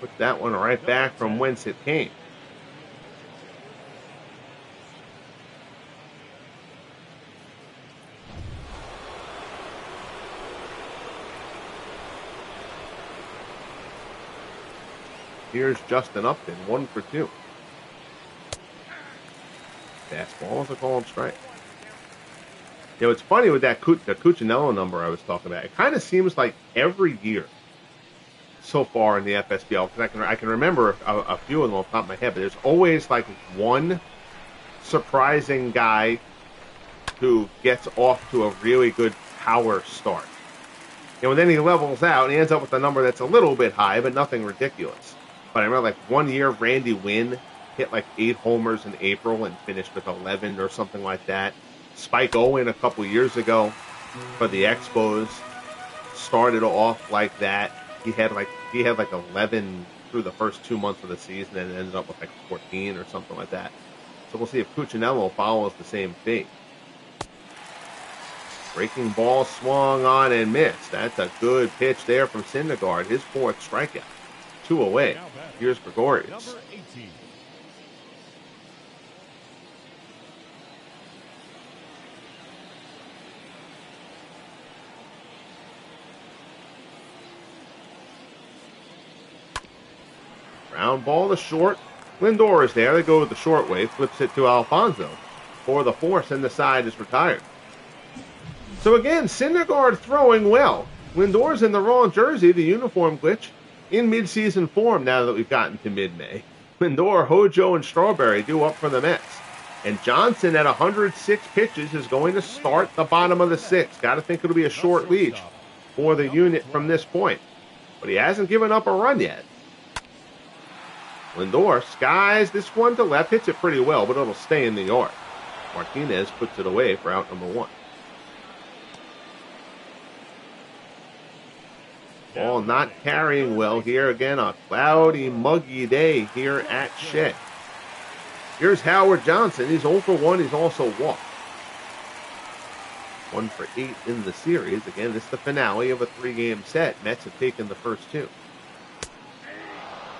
Put that one right back from whence it came. Here's Justin Upton, 1 for 2. Fastball is a called strike. You know, it's funny with that the Cuccinello number I was talking about. It kind of seems like every year so far in the FSBL, because I can remember a few of them off the top of my head, but there's always like one surprising guy who gets off to a really good power start. You know, and then he levels out and he ends up with a number that's a little bit high, but nothing ridiculous. But I remember like 1 year Randy Wynn hit like 8 homers in April and finished with 11 or something like that. Spike Owen a couple years ago for the Expos started off like that. He had like 11 through the first 2 months of the season and ended up with like 14 or something like that. So we'll see if Cuccinello follows the same fate. Breaking ball swung on and missed. That's a good pitch there from Syndergaard. His 4th strikeout. 2 away. Here's Gregorius. Ground ball to short. Lindor is there. They go with the short way. Flips it to Alfonso for the 4th, and the side is retired. So again, Syndergaard throwing well. Lindor's in the wrong jersey, the uniform glitch, in midseason form now that we've gotten to mid-May. Lindor, Hojo, and Strawberry due up for the Mets. And Johnson at 106 pitches is going to start the bottom of the 6th. Got to think it'll be a short leash for the unit from this point. But he hasn't given up a run yet. Lindor skies this one to left, hits it pretty well, but it'll stay in the yard. Martinez puts it away for out number 1. Ball not carrying well here. Again, a cloudy, muggy day here at Shea. Here's Howard Johnson. He's 0 for 1. He's also walked. 1 for 8 in the series. Again, this is the finale of a 3-game set. Mets have taken the first 2.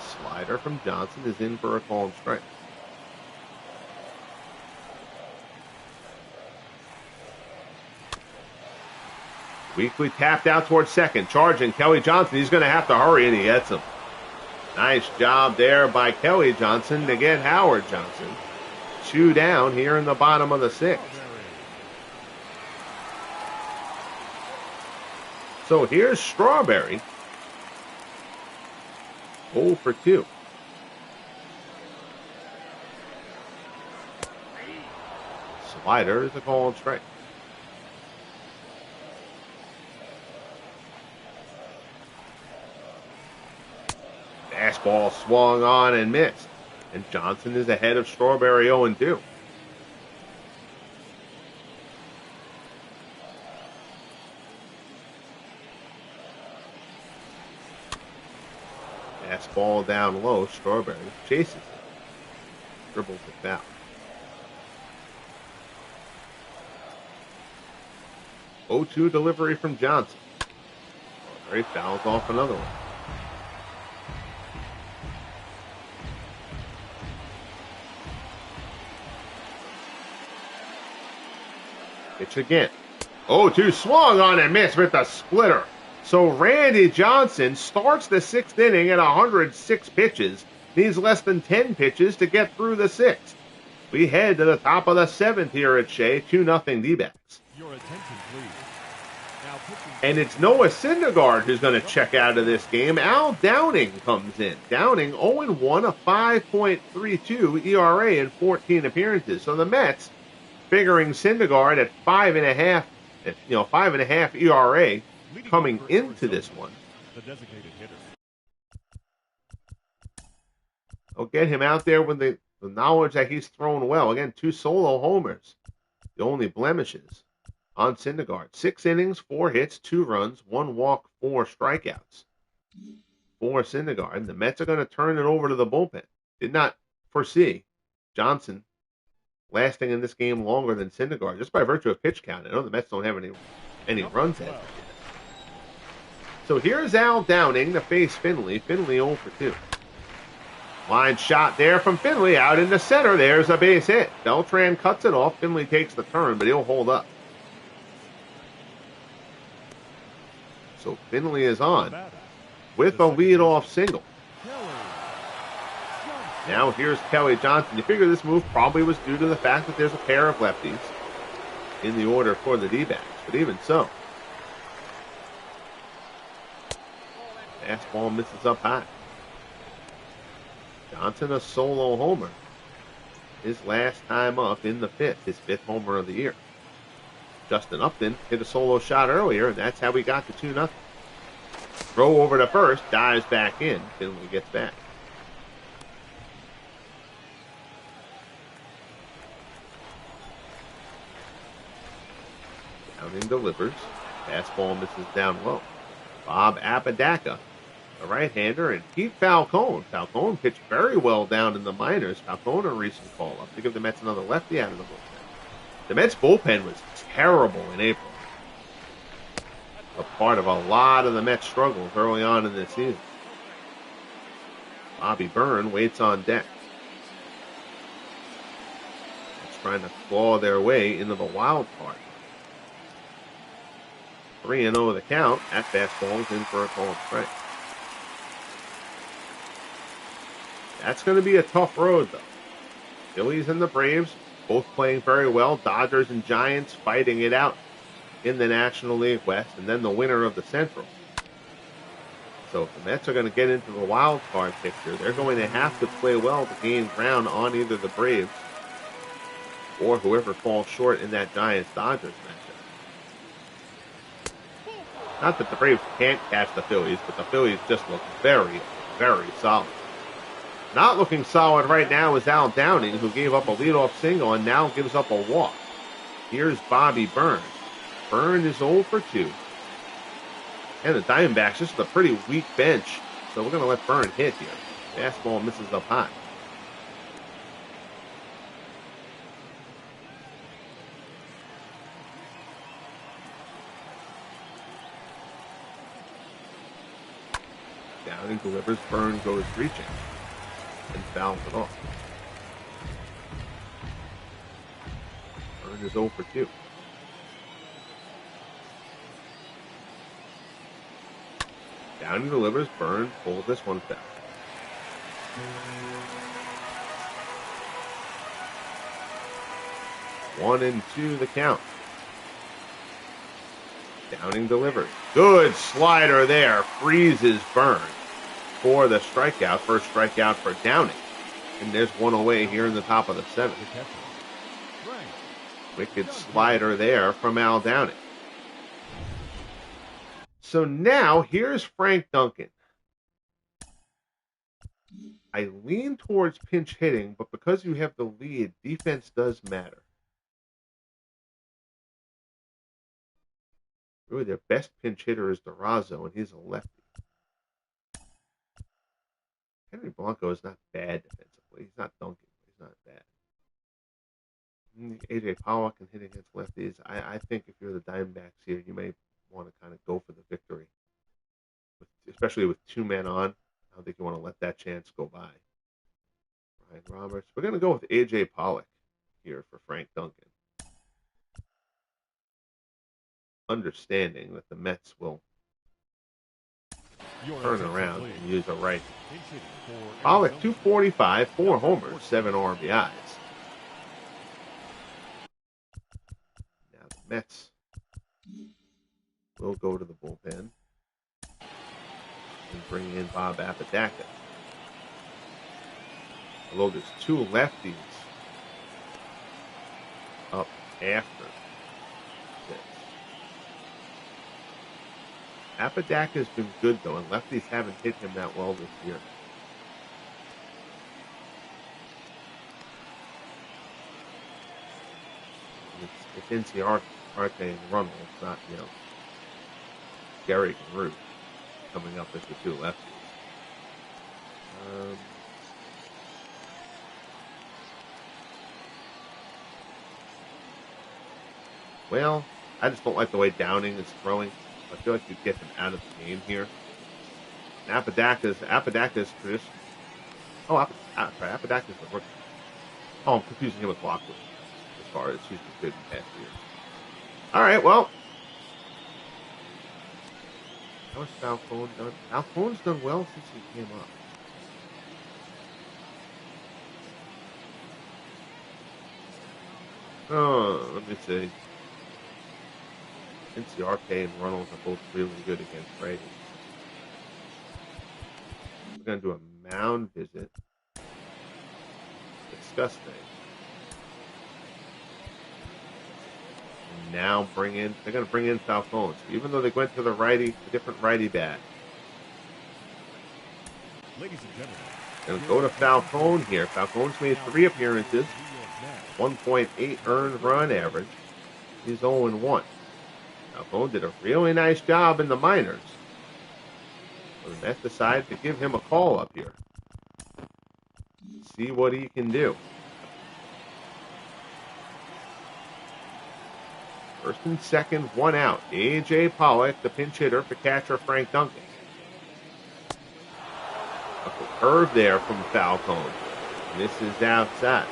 Slider from Johnson is in for a called strike. Weekly tapped out towards second. Charging Kelly Johnson. He's going to have to hurry, and he gets him. Nice job there by Kelly Johnson to get Howard Johnson. 2 down here in the bottom of the 6th. So here's Strawberry. 0 for 2. Slider is a called strike. Fastball swung on and missed. And Johnson is ahead of Strawberry 0-2. Fastball down low. Strawberry chases it. Dribbles it foul. 2-0 0-2 delivery from Johnson. Gray fouls off another one. Pitch again. 0-2 swung on and missed with the splitter. So Randy Johnson starts the 6th inning at 106 pitches. Needs less than 10 pitches to get through the 6th. We head to the top of the 7th here at Shea. 2-0 D-backs. Your attention, please. Now pitching. And it's Noah Syndergaard who's going to check out of this game. Al Downing comes in. Downing 0-1, a 5.32 ERA in 14 appearances. So the Mets, figuring Syndergaard at 5.5 ERA coming into this one. The designated hitter. They'll get him out there with the knowledge that he's thrown well. Again, 2 solo homers. The only blemishes on Syndergaard. 6 innings, 4 hits, 2 runs, 1 walk, 4 strikeouts for Syndergaard. The Mets are going to turn it over to the bullpen. Did not foresee Johnson lasting in this game longer than Syndergaard, just by virtue of pitch count. I know the Mets don't have any runs at it. So here's Al Downing to face Finley. Finley 0 for 2. Line shot there from Finley out into center. There's a base hit. Beltran cuts it off. Finley takes the turn, but he'll hold up. So Finley is on with a leadoff single. Now here's Kelly Johnson. You figure this move probably was due to the fact that there's a pair of lefties in the order for the D-backs. But even so, fastball misses up high. Johnson a solo homer. His last time up in the 5th, his 5th homer of the year. Justin Upton hit a solo shot earlier, and that's how we got to 2-0. Throw over to first, dives back in. Finley gets back. Downing delivers. Fastball misses down low. Bob Apodaca, a right-hander, and Pete Falcone. Falcone pitched very well down in the minors. Falcone, a recent call-up to give the Mets another lefty out of the bullpen. The Mets bullpen was terrible in April. A part of a lot of the Mets struggles early on in this season. Bobby Byrne waits on deck. Mets trying to claw their way into the wild card. 3-0 the count. That fastball is in for a called strike. That's going to be a tough road, though. Phillies and the Braves both playing very well. Dodgers and Giants fighting it out in the National League West, and then the winner of the Central. So if the Mets are going to get into the wild card picture, they're going to have to play well to gain ground on either the Braves or whoever falls short in that Giants-Dodgers matchup. Not that the Braves can't catch the Phillies, but the Phillies just look very, very solid. Not looking solid right now is Al Downing, who gave up a leadoff single and now gives up a walk. Here's Bobby Byrne. Byrne is 0 for 2. And the Diamondbacks, just a pretty weak bench, so we're going to let Byrne hit here. Fastball misses up high. Downing delivers. Byrne goes reaching and fouls it off. Byrne is 0 for 2. Downing delivers. Byrne pulls this one foul. 1-2 the count. Downing delivers. Good slider there. Freezes Byrne for the strikeout. First strikeout for Downing. And there's one away here in the top of the 7th. Wicked slider there from Al Downing. So now here's Frank Duncan. I lean towards pinch hitting, but because you have the lead, defense does matter. Really, their best pinch hitter is Durazo, and he's a lefty. Henry Blanco is not bad defensively. He's not Duncan, but he's not bad. A.J. Pollock can hit against lefties. I think if you're the Diamondbacks here, you may want to kind of go for the victory, especially with 2 men on. I don't think you want to let that chance go by. Ryan Roberts. We're going to go with A.J. Pollock here for Frank Duncan. Understanding that the Mets will turn around and use a right. Pollock, 245, 4 homers, 7 RBIs. Now the Mets will go to the bullpen and bring in Bob Apodaca. Although there's 2 lefties up after this. Apodaca's been good, though, and lefties haven't hit him that well this year. It's Inciarte and Runnels, not, Gehrig and Root coming up as the 2 lefties. Well, I just don't like the way Downing is throwing. I feel like you'd get him out of the game here. And Apodaca's tradition. Oh, Apodaka's the rookie. Oh, I'm confusing him with Lockwood as far as he's been good in past years. All right, well. How has Falcone done? Falcone's done well since he came up. Oh, let me see. Inciarte and Runnels are both really good against righties. We're going to do a mound visit. Discuss things. And now they're going to bring in Falcone. So even though they went to a different righty bat. Ladies and gentlemen. Going to go to Falcone here. Falcone's made 3 appearances. 1.8 earned run average. He's 0-1. Falcone did a really nice job in the minors. So the Mets decided to give him a call up here. See what he can do. First and second, 1 out. A.J. Pollock, the pinch hitter for catcher Frank Duncan. A curve there from Falcone. And this is outside.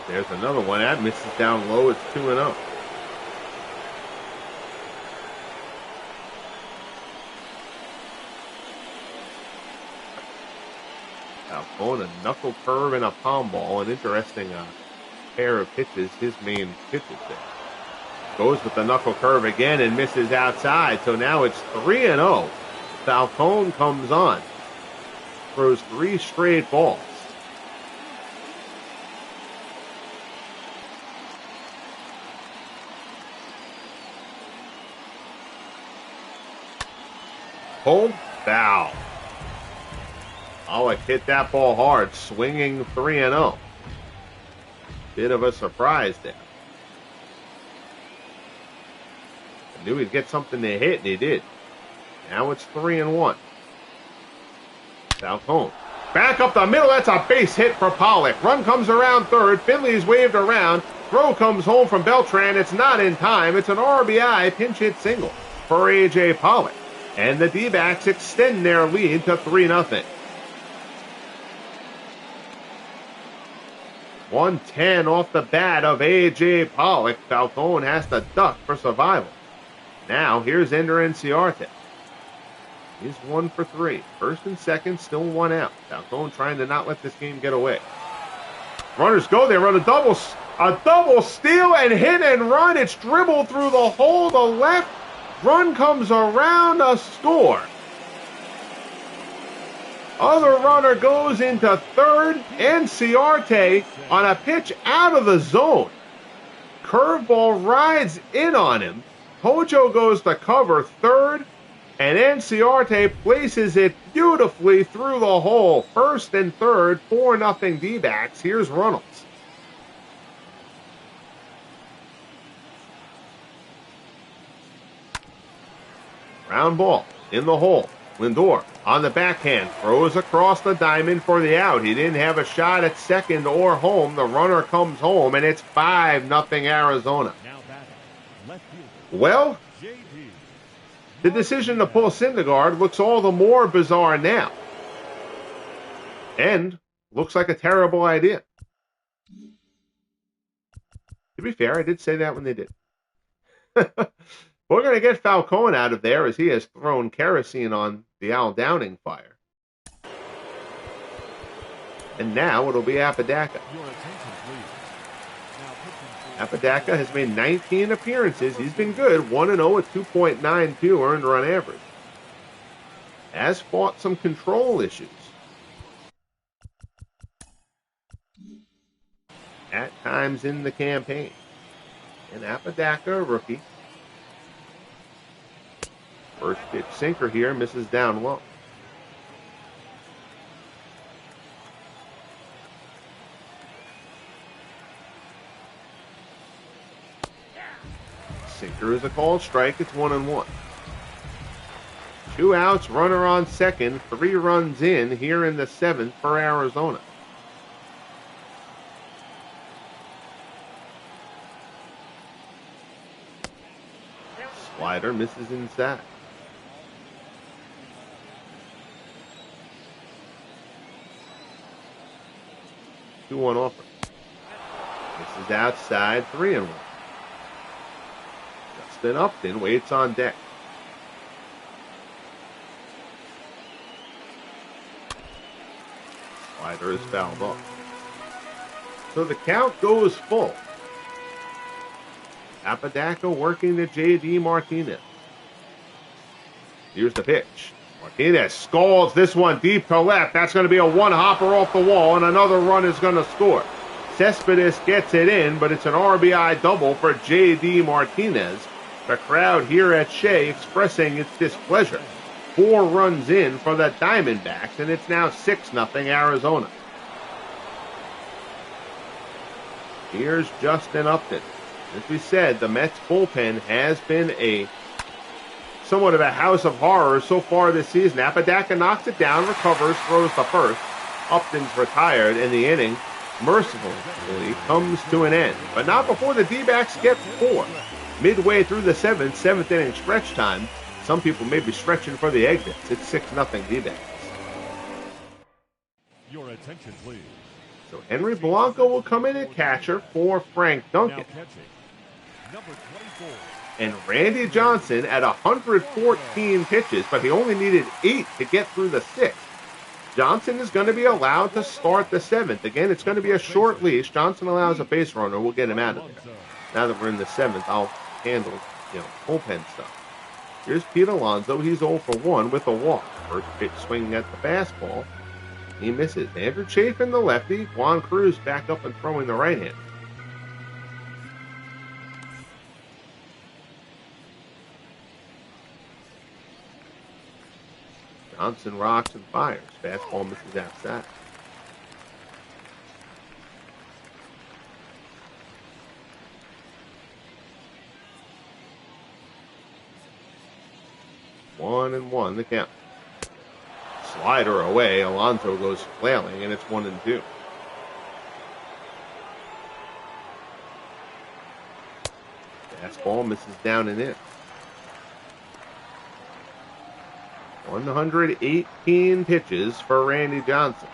There's another one. That misses down low. It's 2-0. Falcone, a knuckle curve and a palm ball. An interesting pair of pitches. His main pitches there. Goes with the knuckle curve again and misses outside. So now it's 3-0. Falcone comes on. Throws 3 straight balls. Home foul. Pollock hit that ball hard, swinging 3-0. Bit of a surprise there. I knew he'd get something to hit, and he did. Now it's 3-1. Falcone. Back up the middle. That's a base hit for Pollock. Run comes around third. Finley's waved around. Throw comes home from Beltran. It's not in time. It's an RBI pinch hit single for A.J. Pollock. And the D-backs extend their lead to 3-0. 110 off the bat of A.J. Pollock. Falcone has to duck for survival. Now, here's Ender Inciarte. He's 1 for 3. First and second, still 1 out. Falcone trying to not let this game get away. Runners go. They run a double steal and hit and run. It's dribbled through the hole to left. Run comes around, a score. Other runner goes into third. Inciarte on a pitch out of the zone. Curveball rides in on him. Hojo goes to cover third. And Inciarte places it beautifully through the hole. First and third, 4-0 D-backs. Here's Runnels. Ground ball in the hole. Lindor on the backhand throws across the diamond for the out. He didn't have a shot at second or home. The runner comes home, and it's 5-0 Arizona. Well, the decision to pull Syndergaard looks all the more bizarre now. And looks like a terrible idea. To be fair, I did say that when they did. We're going to get Falcone out of there as he has thrown kerosene on the Al Downing fire. And now it'll be Apodaca. Apodaca has made 19 appearances. He's been good, 1-0 at 2.92 earned run average. Has fought some control issues. At times in the campaign. And Apodaca, a rookie. First pitch sinker here, misses down low. Sinker is a called strike. It's 1-1. 2 outs, runner on second, 3 runs in here in the 7th for Arizona. Slider misses inside. 2-1 offer. This is outside, 3-1. Justin Upton waits on deck. Slider is fouled off. So the count goes full. Apodaca working to J.D. Martinez. Here's the pitch. Martinez scalds this one deep to left. That's going to be a one-hopper off the wall, and another run is going to score. Cespedes gets it in, but it's an RBI double for J.D. Martinez. The crowd here at Shea expressing its displeasure. 4 runs in for the Diamondbacks, and it's now 6-0 Arizona. Here's Justin Upton. As we said, the Mets bullpen has been somewhat of a house of horrors so far this season. Apodaca knocks it down, recovers, throws the first. Upton's retired, and the inning mercifully comes to an end. But not before the D-backs get 4. Midway through the 7th inning stretch time, some people may be stretching for the exits. It's 6-0 D-backs. Your attention, please. So Henry Blanco will come in at catcher for Frank Duncan. Number 24. And Randy Johnson at 114 pitches, but he only needed 8 to get through the 6th. Johnson is going to be allowed to start the 7th. Again, it's going to be a short leash. Johnson allows a base runner. We'll get him out of there. Now that we're in the 7th, I'll handle, bullpen stuff. Here's Pete Alonso. He's 0 for 1 with a walk. First pitch swinging at the fastball. He misses. Andrew Chafin, the lefty. Juan Cruz back up and throwing the right hand. Johnson rocks and fires. Fastball misses outside. One and one, the count. Slider away. Alonso goes flailing, and it's 1-2. Fastball misses down and in. 118 pitches for Randy Johnson.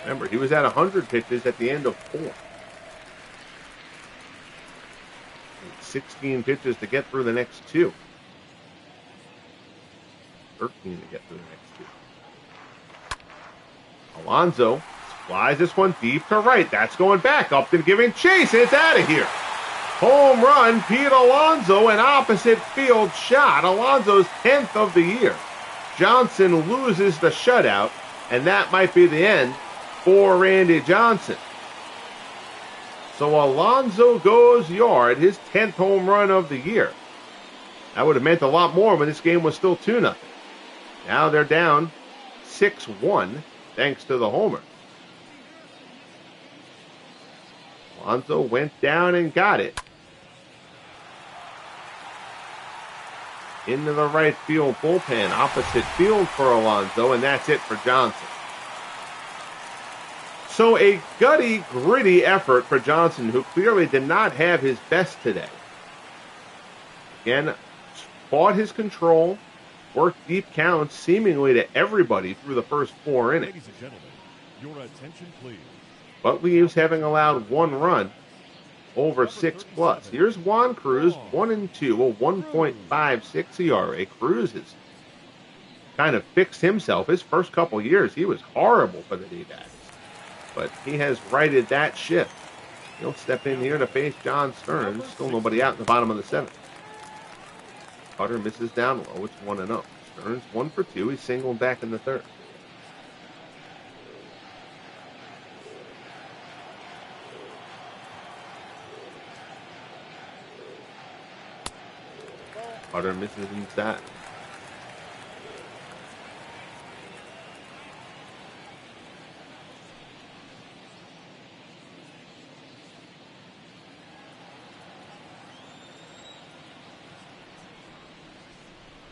Remember, he was at 100 pitches at the end of 4. 16 pitches to get through the next 2. 13 to get through the next 2. Alonso flies this one deep to right. That's going back. Upton giving chase. It's out of here. Home run, Pete Alonso, an opposite field shot. Alonso's 10th of the year. Johnson loses the shutout, and that might be the end for Randy Johnson. So Alonso goes yard, his 10th home run of the year. That would have meant a lot more when this game was still 2-0. Now they're down 6-1 thanks to the homer. Alonso went down and got it. Into the right field bullpen, opposite field for Alonso, and that's it for Johnson. So a gutty, gritty effort for Johnson, who clearly did not have his best today. Again, fought his control, worked deep counts seemingly to everybody through the first 4 innings. Ladies and gentlemen, your attention please. But leaves having allowed 1 run over 6+. Here's Juan Cruz, 1-2, a 1.56 ERA. Cruz has kind of fixed himself. His first couple years, he was horrible for the D-backs. But he has righted that ship. He'll step in here to face John Stearns. Still nobody out in the bottom of the 7th. Cutter misses down low. It's 1-0. Stearns 1 for 2. He's singled back in the 3rd. Cutter misses inside.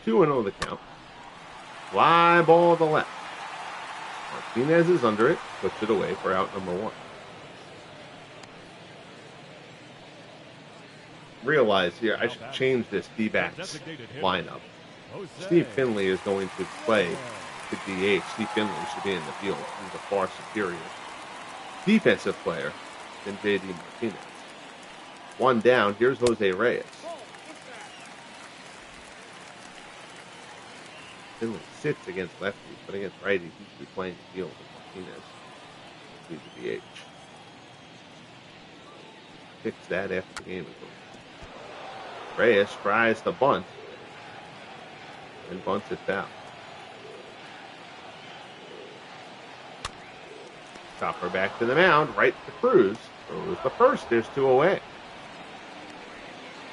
Two and 0 the count. Fly ball to the left. Martinez is under it. Puts it away for out number 1. Realize here, I should change this D-backs lineup. Steve Finley is going to play the DH. Steve Finley should be in the field. He's a far superior defensive player than J.D. Martinez. 1 down. Here's Jose Reyes. Finley sits against lefties, but against righties, he should be playing the field with Martinez. He's the DH. Fix that after the game is over. Reyes tries to bunt and bunts it foul. Chopper back to the mound, right to Cruz. Throws the first. There's 2 away.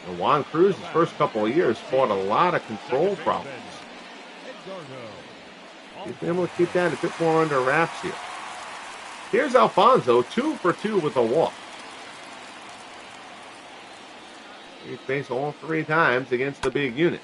And Juan Cruz, his first couple of years, fought a lot of control problems. He's been able to keep that a bit more under wraps here. Here's Alfonso, 2 for 2 with a walk. He faced all 3 times against the big unit.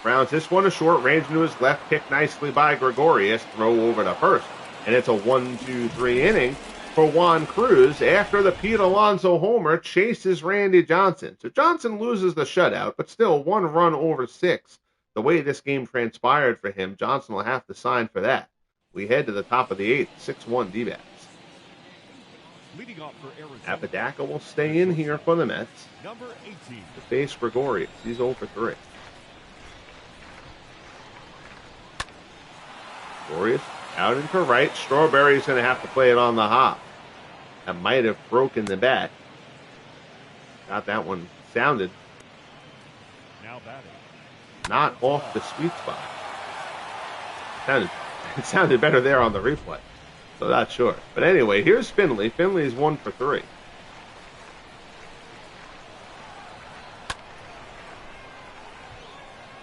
Rounds this one a short, range into his left, picked nicely by Gregorius, throw over to first. And it's a 1-2-3 inning for Juan Cruz after the Pete Alonso homer chases Randy Johnson. So Johnson loses the shutout, but still 1 run over 6. The way this game transpired for him, Johnson will have to sign for that. We head to the top of the 8th, 6-1 D-backs. Leading off for Arizona, Apodaca will stay in here for the Mets. number 18. To face Gregorius. He's 0 for 3. Gregorius out into right. Strawberry's going to have to play it on the hop. That might have broken the bat. Got that one sounded. Now batting. Not off the sweet spot. It sounded better there on the replay. So not sure. But anyway, here's Finley. Finley's 1 for 3.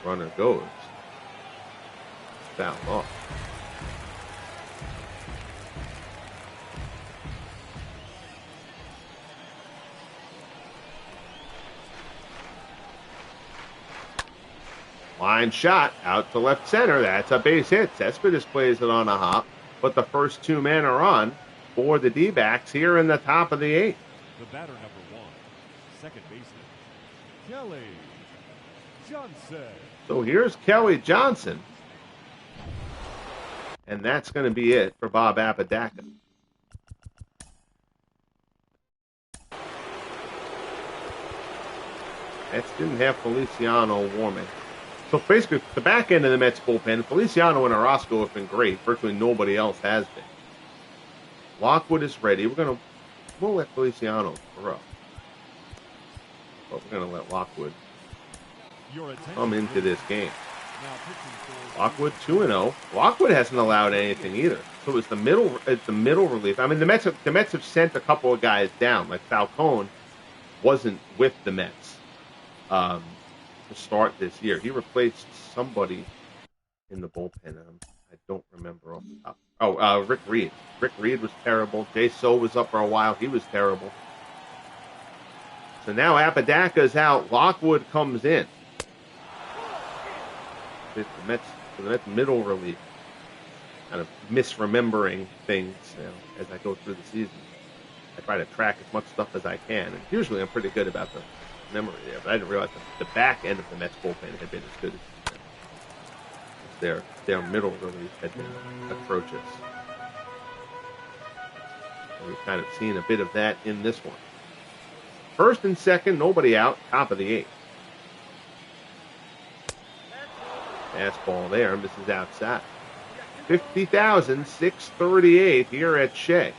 Runner goes. Foul off. Line shot out to left center. That's a base hit. Cespedes plays it on a hop. But the first 2 men are on for the D-backs here in the top of the 8th. The batter number 1, second baseman, Kelly Johnson. So here's Kelly Johnson. And that's going to be it for Bob Apodaca. Mets didn't have Feliciano warming. So basically, the back end of the Mets bullpen, Feliciano and Orozco have been great. Virtually nobody else has been. Lockwood is ready. We'll let Feliciano throw. But we're going to let Lockwood come into this game. Lockwood 2-0. Lockwood hasn't allowed anything either. So it's the middle relief. I mean, the Mets have sent a couple of guys down. Like Falcone wasn't with the Mets to start this year. He replaced somebody in the bullpen. I don't remember off the top. Oh, Rick Reed. Rick Reed was terrible. Jay So was up for a while. He was terrible. So now Apodaca's out. Lockwood comes in. The Mets middle relief. Kind of misremembering things as I go through the season. I try to track as much stuff as I can, and usually I'm pretty good about the memory there. But I didn't realize the back end of the Mets bullpen had been as good as their middle relief had been atrocious. And we've kind of seen a bit of that in this one. First and second, nobody out, top of the 8th. Fastball there, misses outside. 50,638 here at Shea.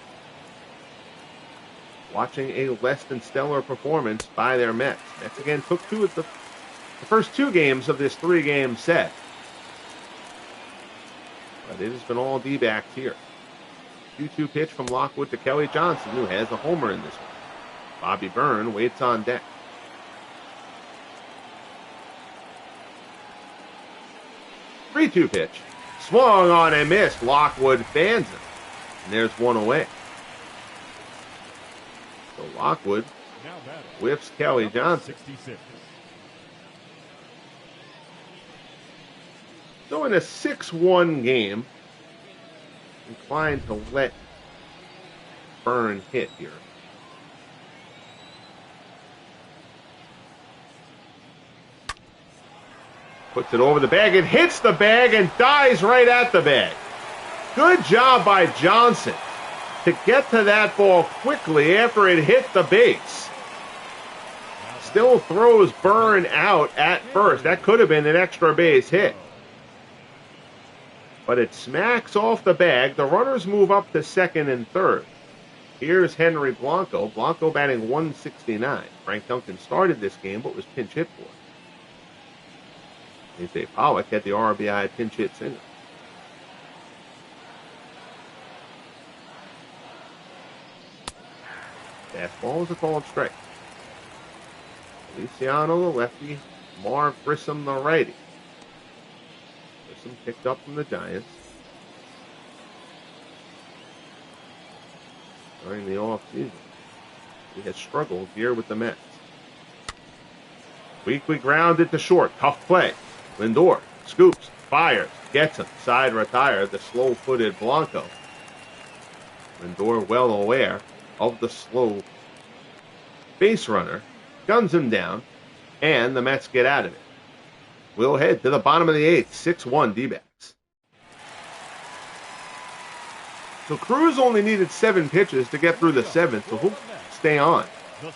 Watching a less than stellar performance by their Mets. Mets again took the first 2 games of this 3-game set. But it has been all D-backs here. 2-2 pitch from Lockwood to Kelly Johnson, who has a homer in this one. Bobby Byrne waits on deck. 3-2 pitch. Swung on and missed. Lockwood fans him. And there's one away. So Lockwood whiffs Kelly Johnson. 66. So in a 6-1 game, inclined to let Byrne hit here. Puts it over the bag. It hits the bag and dies right at the bag. Good job by Johnson to get to that ball quickly after it hit the base. Still throws Byrne out at first. That could have been an extra base hit. But it smacks off the bag. The runners move up to second and third. Here's Henry Blanco. Blanco batting 169. Frank Duncan started this game but was pinch hit for. A.J. Pollock had the RBI pinch hit single. Fastball is a called strike. Feliciano the lefty, Marv Grissom the righty. Grissom picked up from the Giants during the offseason. He has struggled here with the Mets. Weakly grounded to short. Tough play. Lindor scoops, fires, gets him. Side retired, the slow-footed Blanco. Lindor well aware of the slow base runner, guns him down, and the Mets get out of it. We'll head to the bottom of the 8th, 6-1 D-backs. So Cruz only needed 7 pitches to get through the 7th, so he'll stay on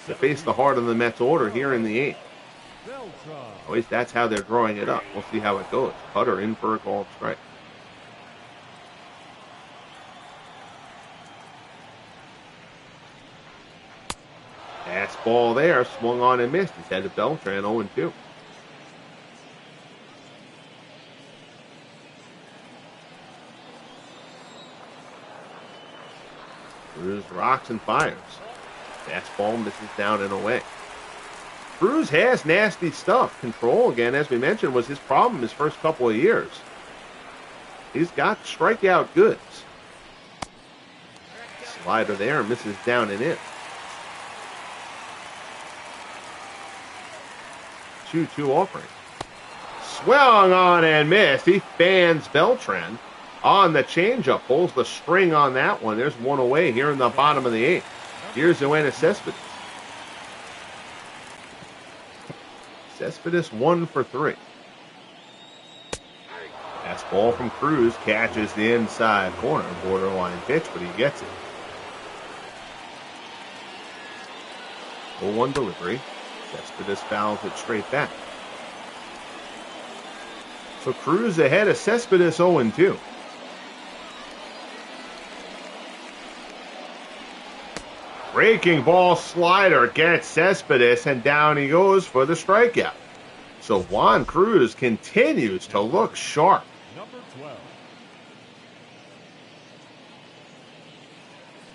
to face the heart of the Mets order here in the 8th. At least that's how they're drawing it up. We'll see how it goes. Cutter in for a called strike. Fastball there, swung on and missed. He's headed Beltran 0-2. Cruz rocks and fires. Fastball misses down and away. Cruz has nasty stuff. Control, again, as we mentioned, was his problem his first couple of years. He's got strikeout goods. Slider there, misses down and in. 2-2 offering. Swung on and missed. He fans Beltran on the changeup. Pulls the string on that one. There's one away here in the bottom of the 8th. Here's Yoenis Cespedes. Cespedes 1 for 3. Fastball from Cruz catches the inside corner. Borderline pitch, but he gets it. 0-1 delivery. Cespedes fouls it straight back. So Cruz ahead of Cespedes 0-2. Breaking ball slider gets Cespedes, and down he goes for the strikeout. So Juan Cruz continues to look sharp. Number 12.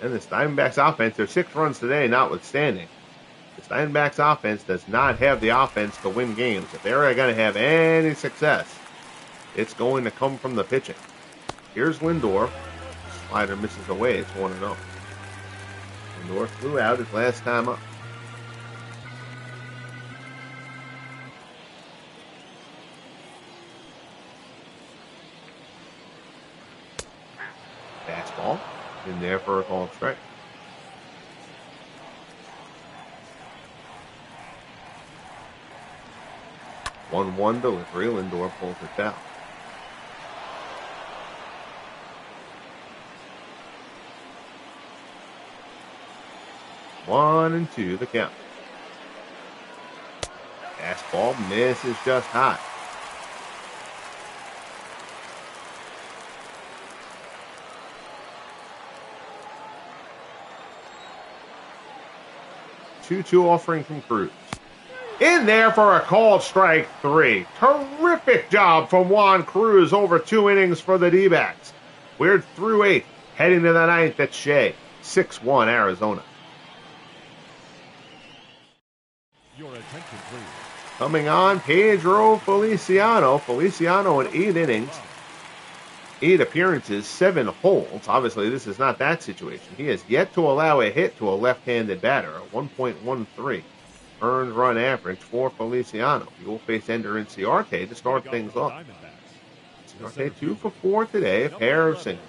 And the Diamondbacks offense, their 6 runs today notwithstanding, the Diamondbacks offense does not have the offense to win games. If they're going to have any success, it's going to come from the pitching. Here's Lindor. Slider misses away. It's 1-0. Lindor flew out his last time up. Fastball in there for a called strike. 1-1 delivery. Lindor pulls it down. One and two, the count. Fastball misses just high. Two offering from Cruz. In there for a called strike 3. Terrific job from Juan Cruz over 2 innings for the D-backs. We're through 8, heading to the 9th at Shea. 6-1 Arizona. Your attention, please. Coming on, Pedro Feliciano. Feliciano in 8 innings, 8 appearances, 7 holds. Obviously, this is not that situation. He has yet to allow a hit to a left-handed batter, a 1.13 earned run average for Feliciano. He will face Ender Inciarte to start things off. Inciarte 2 for 4 today, a pair of singles,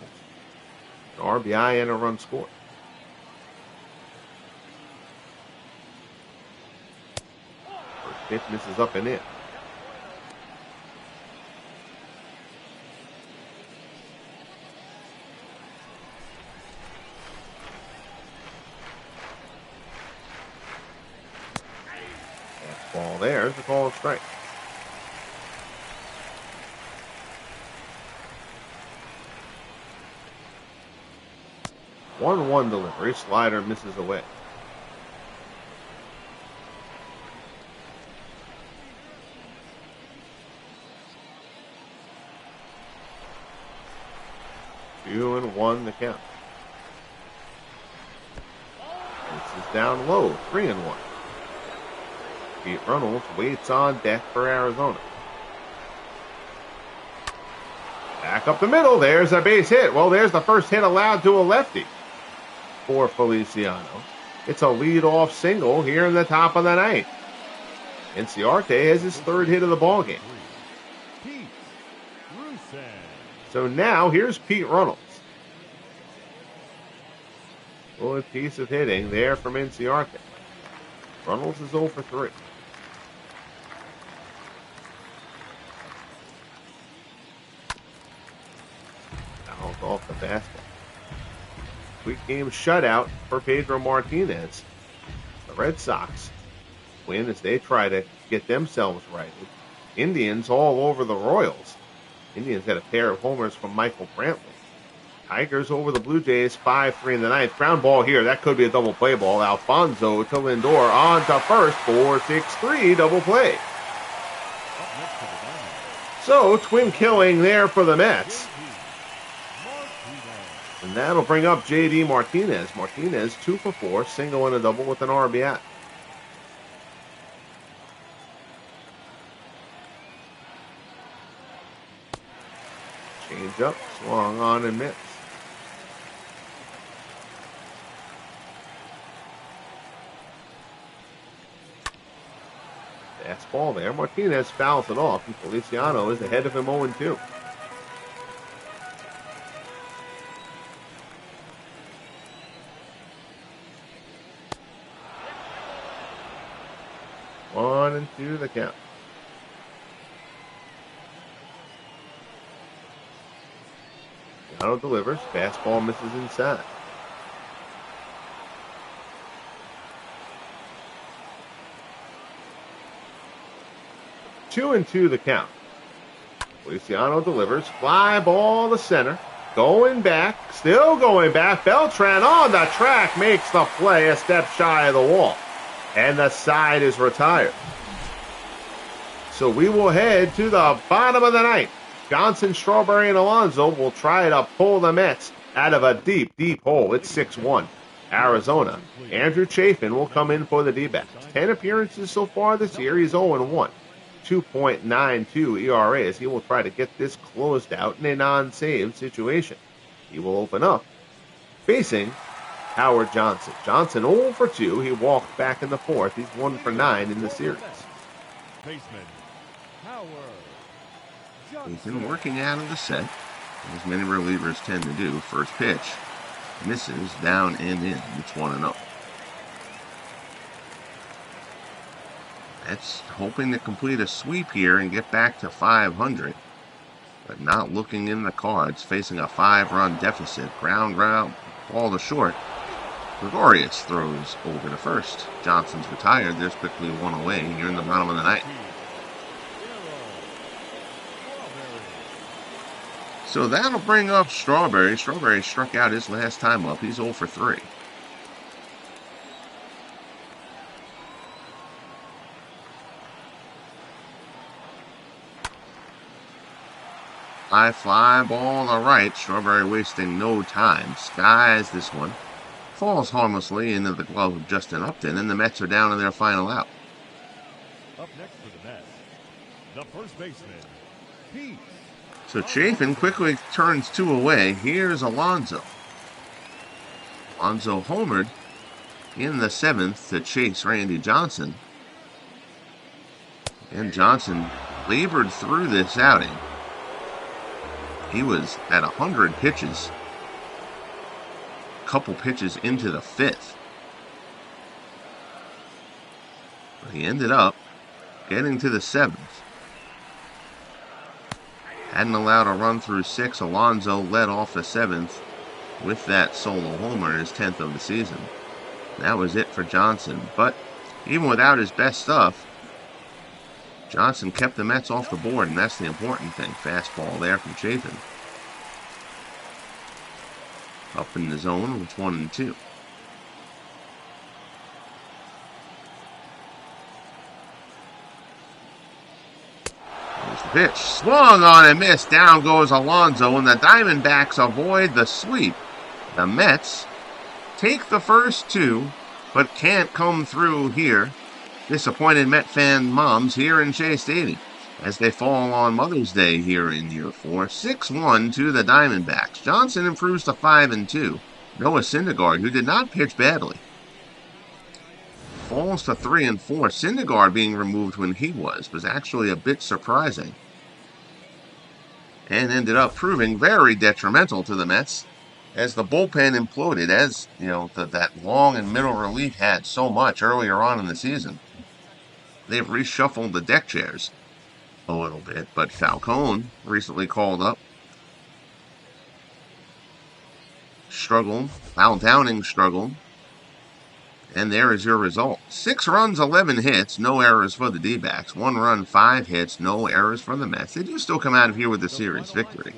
an RBI and a run scored. First pitch misses up and in. Ball there's the call strike. One delivery. Slider misses away. Two and one the count. This is down low. 3-1. Pete Reynolds waits on deck for Arizona. Back up the middle. There's a base hit. Well, there's the first hit allowed to a lefty for Feliciano. It's a leadoff single here in the top of the 9th. Inciarte has his 3rd hit of the ballgame. So now here's Pete Reynolds. Good piece of hitting there from Inciarte. Reynolds is 0 for 3. Fouls off the basket. Quick game shutout for Pedro Martinez. The Red Sox win as they try to get themselves righted. Indians all over the Royals. Indians had a pair of homers from Michael Brantley. Tigers over the Blue Jays, 5-3 in the 9th. Ground ball here. That could be a double play ball. Alfonso to Lindor on to first. 4-6-3 double play. So, twin killing there for the Mets. And that'll bring up J.D. Martinez. Martinez 2 for 4, single and a double with an RBI. Change up, swung on and missed. Fastball there. Martinez fouls it off, and Feliciano is ahead of him 0-2. One and two the count. Feliciano delivers. Fastball misses inside. Two and two the count. Feliciano delivers. Fly ball to center. Going back. Still going back. Beltran on the track makes the play a step shy of the wall. And the side is retired. So we will head to the bottom of the 9th. Johnson, Strawberry, and Alonso will try to pull the Mets out of a deep, deep hole. It's 6-1. Arizona. Andrew Chafin will come in for the D-backs. 10 appearances so far this year. He's 0-1. 2.92 ERA as he will try to get this closed out in a non-save situation. He will open up facing Howard Johnson. Johnson 0 for 2. He walked back in the 4th. He's 1 for 9 in the series. Baseman, Howard Johnson. He's been working out of the set. as many relievers tend to do. First pitch misses, down and in. It's 1-0. Mets hoping to complete a sweep here and get back to 500, but not looking in the cards, facing a 5-run deficit. Ground ball to short. Gregorius throws over to first. Johnson's retired. There's quickly one away here in the bottom of the ninth. So that'll bring up Strawberry. Strawberry struck out his last time up. He's 0 for 3. High fly ball to right. Strawberry wasting no time. Skies this one. Falls harmlessly into the glove of Justin Upton, and the Mets are down to their final out. Up next for the Mets, the first baseman, Pete. So Chafin quickly turns 2 away. Here's Alonso. Alonso homered in the 7th to chase Randy Johnson. And Johnson labored through this outing. He was at 100 pitches. Couple pitches into the 5th. But he ended up getting to the 7th. Hadn't allowed a run through 6. Alonso led off the 7th with that solo homer, his 10th of the season. That was it for Johnson. But even without his best stuff, Johnson kept the Mets off the board, and that's the important thing. Fastball there from Chafin. Up in the zone, it's 1-2. There's the pitch. Swung on and missed. Down goes Alonso, and the Diamondbacks avoid the sweep. The Mets take the first 2, but can't come through here. Disappointed Met fan moms here in Shea Stadium as they fall on Mother's Day here in year 4. 6-1 to the Diamondbacks. Johnson improves to 5-2. Noah Syndergaard, who did not pitch badly, falls to 3-4. Syndergaard being removed when he was actually a bit surprising, and ended up proving very detrimental to the Mets as the bullpen imploded. As you know, that long and middle relief had so much earlier on in the season. They've reshuffled the deck chairs a little bit, but Falcone recently called up. Struggled. Val Downing struggled. And there is your result. 6 runs, 11 hits, no errors for the D-backs. 1 run, 5 hits, no errors for the Mets. They do still come out of here with a series victory,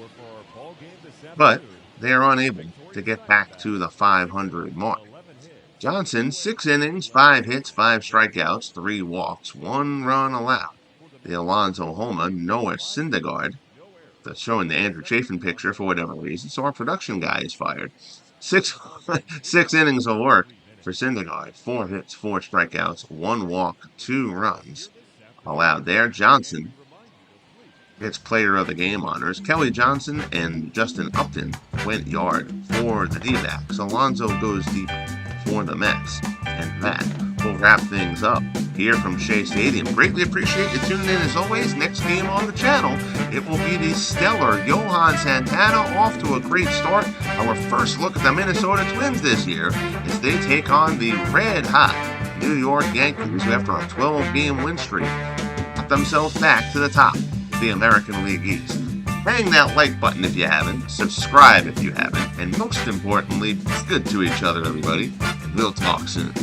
but they are unable to get back to the 500 mark. Johnson, 6 innings, 5 hits, 5 strikeouts, 3 walks, 1 run allowed. The Alonso homer. Noah Syndergaard. That's showing the Andrew Chafin picture for whatever reason, so our production guy is fired. 6 innings of work for Syndergaard. 4 hits, 4 strikeouts, 1 walk, 2 runs allowed there. Johnson gets player of the game honors. Kelly Johnson and Justin Upton went yard for the D-backs. Alonso goes deep for the Mets. And that will wrap things up here from Shea Stadium. Greatly appreciate you tuning in as always. Next game on the channel, it will be the stellar Johan Santana, off to a great start. Our first look at the Minnesota Twins this year as they take on the red-hot New York Yankees, who after a 12-game win streak got themselves back to the top of the American League East. Bang that like button if you haven't, subscribe if you haven't, and most importantly, it's good to each other, everybody, and we'll talk soon.